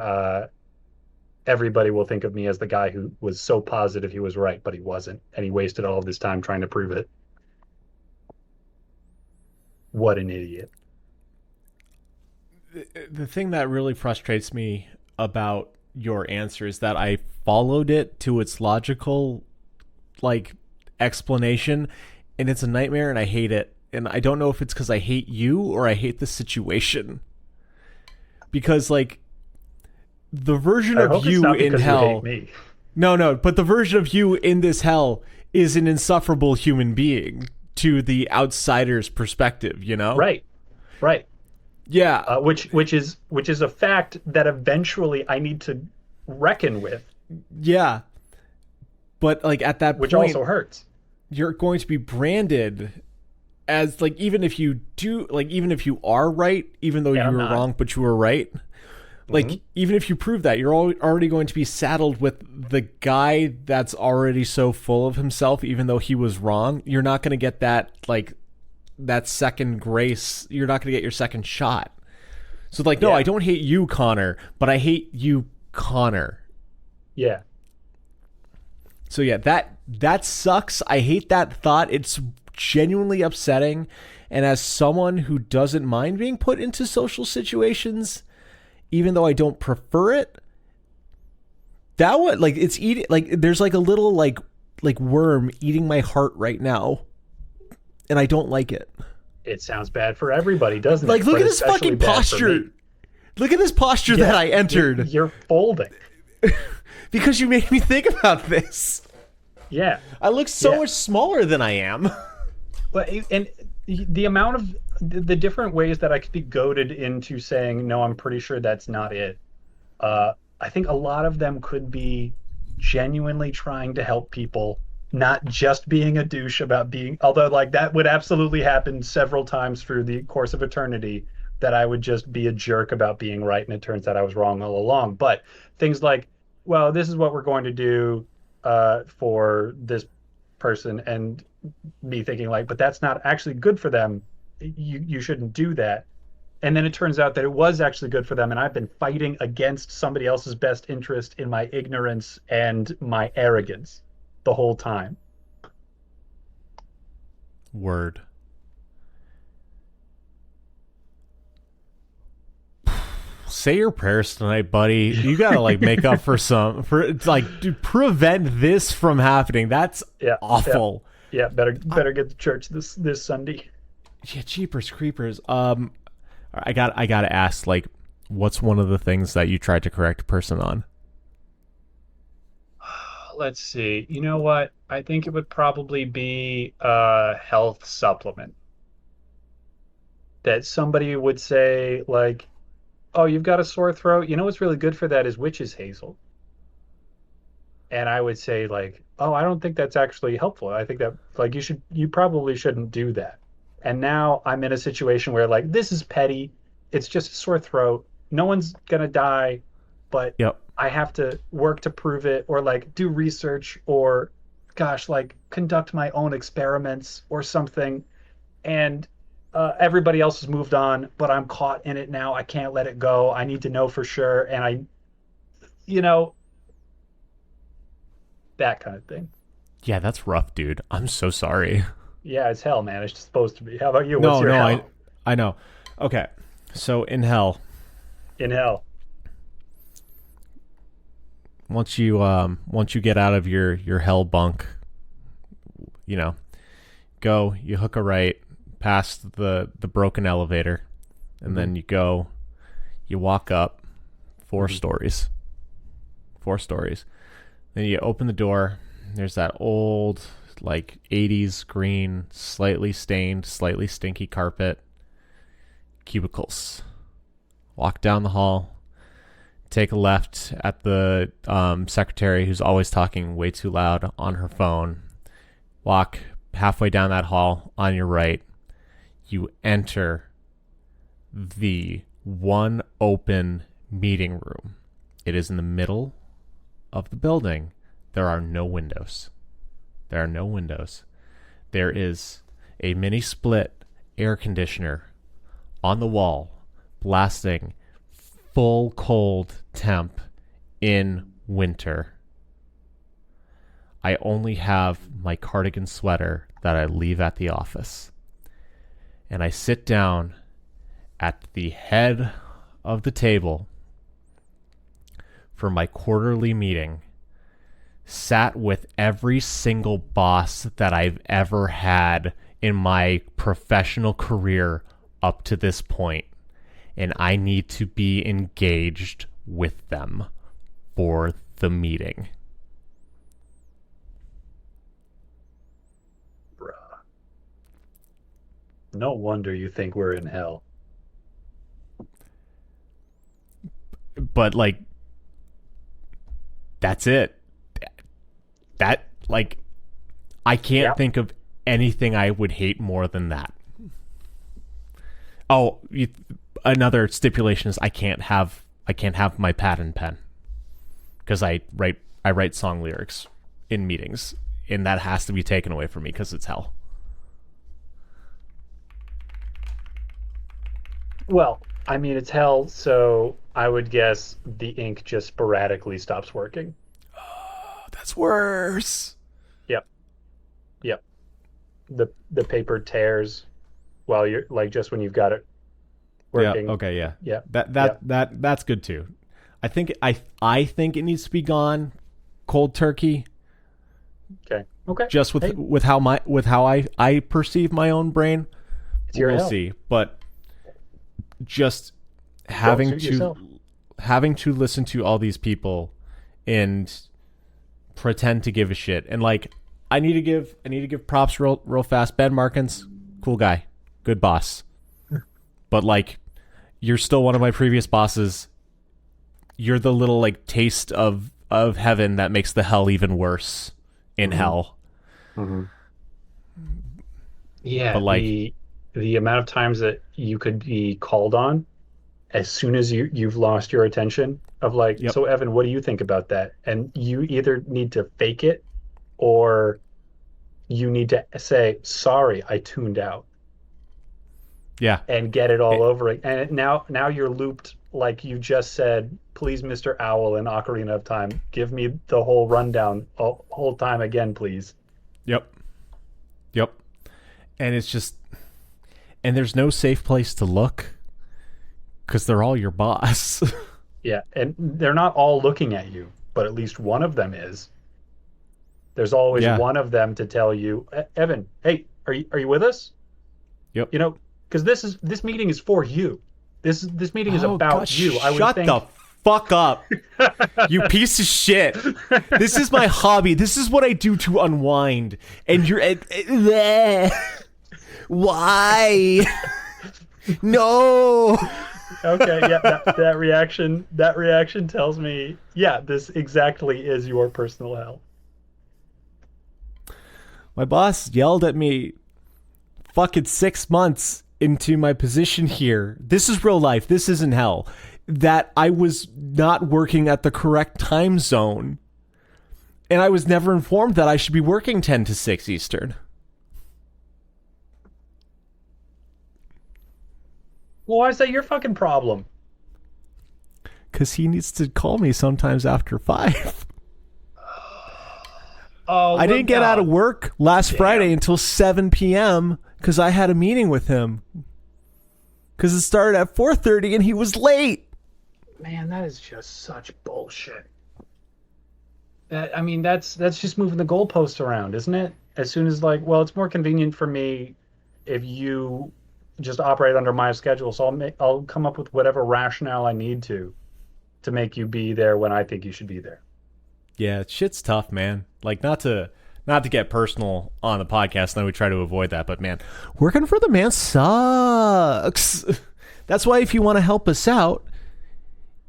everybody will think of me as the guy who was so positive he was right, but he wasn't, and he wasted all of this time trying to prove it. What an idiot. The thing that really frustrates me about your answer is that I followed it to its logical like explanation, and it's a nightmare, and I hate it. And I don't know if it's because I hate you or I hate the situation. Because like the version of you in hell, no, but the version of you in this hell is an insufferable human being to the outsider's perspective, you know? Right. Yeah. Which is a fact that eventually I need to reckon with. Yeah. But like at that which point, also hurts. You're going to be branded as like, even if you are right, even though you were wrong, but you were right. Like, even if you prove that, you're already going to be saddled with the guy that's already so full of himself, even though he was wrong. You're not going to get that, like, that second grace. You're not going to get your second shot. So, like, no, I don't hate you, Connor, but I hate you, Connor. Yeah. So, yeah, that sucks. I hate that thought. It's genuinely upsetting. And as someone who doesn't mind being put into social situations, even though I don't prefer it, that would, like, it's eating, like, there's like a little like worm eating my heart right now, and I don't like it. It sounds bad for everybody, doesn't it? Like, look at this fucking posture. Look at this posture that I entered. You're folding. Because you made me think about this. Yeah. I look so much smaller than I am. But and the amount of the different ways that I could be goaded into saying, no, I'm pretty sure that's not it. I think a lot of them could be genuinely trying to help people, not just being a douche about being, although like that would absolutely happen several times through the course of eternity, that I would just be a jerk about being right, and it turns out I was wrong all along. But things like, well, this is what we're going to do for this person, and me thinking like, but that's not actually good for them. You shouldn't do that. And then it turns out that it was actually good for them, and I've been fighting against somebody else's best interest in my ignorance and my arrogance the whole time. Word. Say your prayers tonight, buddy. You gotta like make up for to prevent this from happening. That's awful. Yeah, better get to church this Sunday. Yeah, jeepers creepers. I gotta ask, like, what's one of the things that you tried to correct a person on? Let's see. You know what? I think it would probably be a health supplement. That somebody would say, like, oh, you've got a sore throat. You know what's really good for that is witch's hazel. And I would say, like, oh, I don't think that's actually helpful. I think that, like, you probably shouldn't do that. And now I'm in a situation where, like, this is petty. It's just a sore throat. No one's going to die, but I have to work to prove it, or like do research, or gosh, like conduct my own experiments or something. And everybody else has moved on, but I'm caught in it now. I can't let it go. I need to know for sure. And you know, that kind of thing. Yeah, that's rough, dude. I'm so sorry. Yeah, it's hell, man. It's supposed to be. How about you? What's No, your no, hell I know. Okay. So in hell, in hell? once you get out of your hell bunk, you know, you hook a right past the broken elevator, and then you walk up 4 stories. 4 stories. Then you open the door. There's that old, like, 80s green, slightly stained, slightly stinky carpet. Cubicles. Walk down the hall. Take a left at the secretary who's always talking way too loud on her phone. Walk halfway down that hall on your right. You enter the one open meeting room. It is in the middle of the building. There are no windows. There are no windows. There is a mini split air conditioner on the wall, blasting full cold temp in winter. I only have my cardigan sweater that I leave at the office. And I sit down at the head of the table for my quarterly meeting, sat with every single boss that I've ever had in my professional career up to this point, and I need to be engaged with them for the meeting. Bruh. No wonder you think we're in hell. But, like, that's it. That, like, I can't think of anything I would hate more than that. Oh, another stipulation is I can't have my pad and pen, because I write song lyrics in meetings, and that has to be taken away from me because it's hell. Well, I mean, it's hell, so I would guess the ink just sporadically stops working. Oh, that's worse. Yep. Yep. The paper tears while you're like just when you've got it working. Yeah. Okay. Yeah. Yeah. That's good too. I think it needs to be gone cold turkey. Okay. Okay. Just with how I perceive my own brain. It's your we'll hell. see. But just having to listen to all these people and pretend to give a shit, and like I need to give props real fast. Ben Markins, cool guy, good boss. But like, you're still one of my previous bosses. You're the little like taste of heaven that makes the hell even worse in hell. Mm-hmm. Yeah, but like the amount of times that you could be called on as soon as you've lost your attention of like, so Evan, what do you think about that? And you either need to fake it or you need to say, sorry, I tuned out. Yeah. And get it all over it. And now you're looped like you just said, please, Mr. Owl in Ocarina of Time, give me the whole rundown whole time again, please. Yep. And it's just, and there's no safe place to look because they're all your boss. Yeah, and they're not all looking at you, but at least one of them is. There's always one of them to tell you, Evan, hey, are you with us? Yep. You know, because this meeting is for you. This meeting is about you. Shut the fuck up, you piece of shit. This is my hobby. This is what I do to unwind. And you're why? No. Okay, yeah, that reaction tells me, yeah, this exactly is your personal hell. My boss yelled at me fucking 6 months into my position here. This is real life. This isn't hell. that I was not working at the correct time zone. And I was never informed that I should be working 10 to 6 Eastern. Well, why is that your fucking problem? Because he needs to call me sometimes after 5. Oh, I didn't get out of work last Friday until 7 p.m. because I had a meeting with him. Because it started at 4:30 and he was late. Man, that is just such bullshit. I mean, that's just moving the goalpost around, isn't it? As soon as like, well, it's more convenient for me if you just operate under my schedule, so I'll come up with whatever rationale I need to make you be there when I think you should be there. Yeah, shit's tough, man. Like, not to get personal on the podcast, and we try to avoid that, but man, working for the man sucks. That's why if you want to help us out,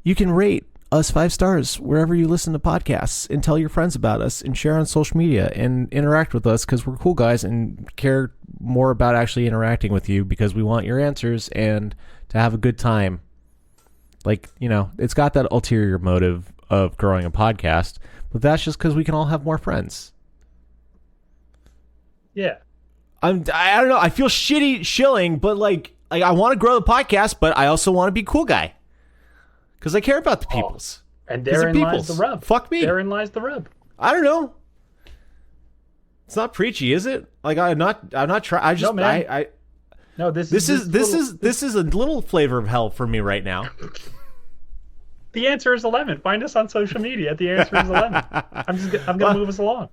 you can rate us 5 stars wherever you listen to podcasts and tell your friends about us and share on social media and interact with us because we're cool guys and care more about actually interacting with you because we want your answers and to have a good time. Like, you know, it's got that ulterior motive of growing a podcast, but that's just because we can all have more friends. Yeah. I don't know. I feel shitty shilling, but like I want to grow the podcast, but I also want to be a cool guy. Because I care about the peoples. And therein lies the rub. Fuck me. Therein lies the rub. I don't know. It's not preachy, is it? Like I'm not trying. I just no, man. I No, this is a little flavor of hell for me right now. The answer is 11. Find us on social media at the answer is 11. I'm gonna move us along.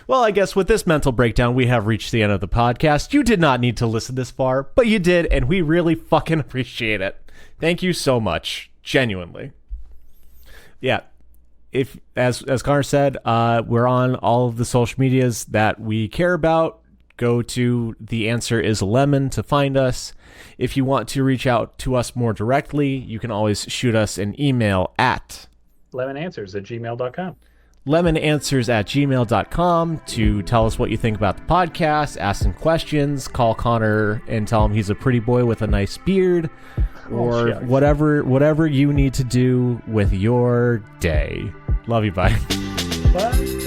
Well, I guess with this mental breakdown, we have reached the end of the podcast. You did not need to listen this far, but you did, and we really fucking appreciate it. Thank you so much. Genuinely. Yeah. If as Connor said, we're on all of the social medias that we care about. Go to The Answer is a Lemon to find us. If you want to reach out to us more directly, you can always shoot us an email at lemonanswers@gmail.com. lemonanswers@gmail.com to tell us what you think about the podcast, ask some questions, call Connor and tell him he's a pretty boy with a nice beard, or whatever you need to do with your day. Love you, bye. Bye.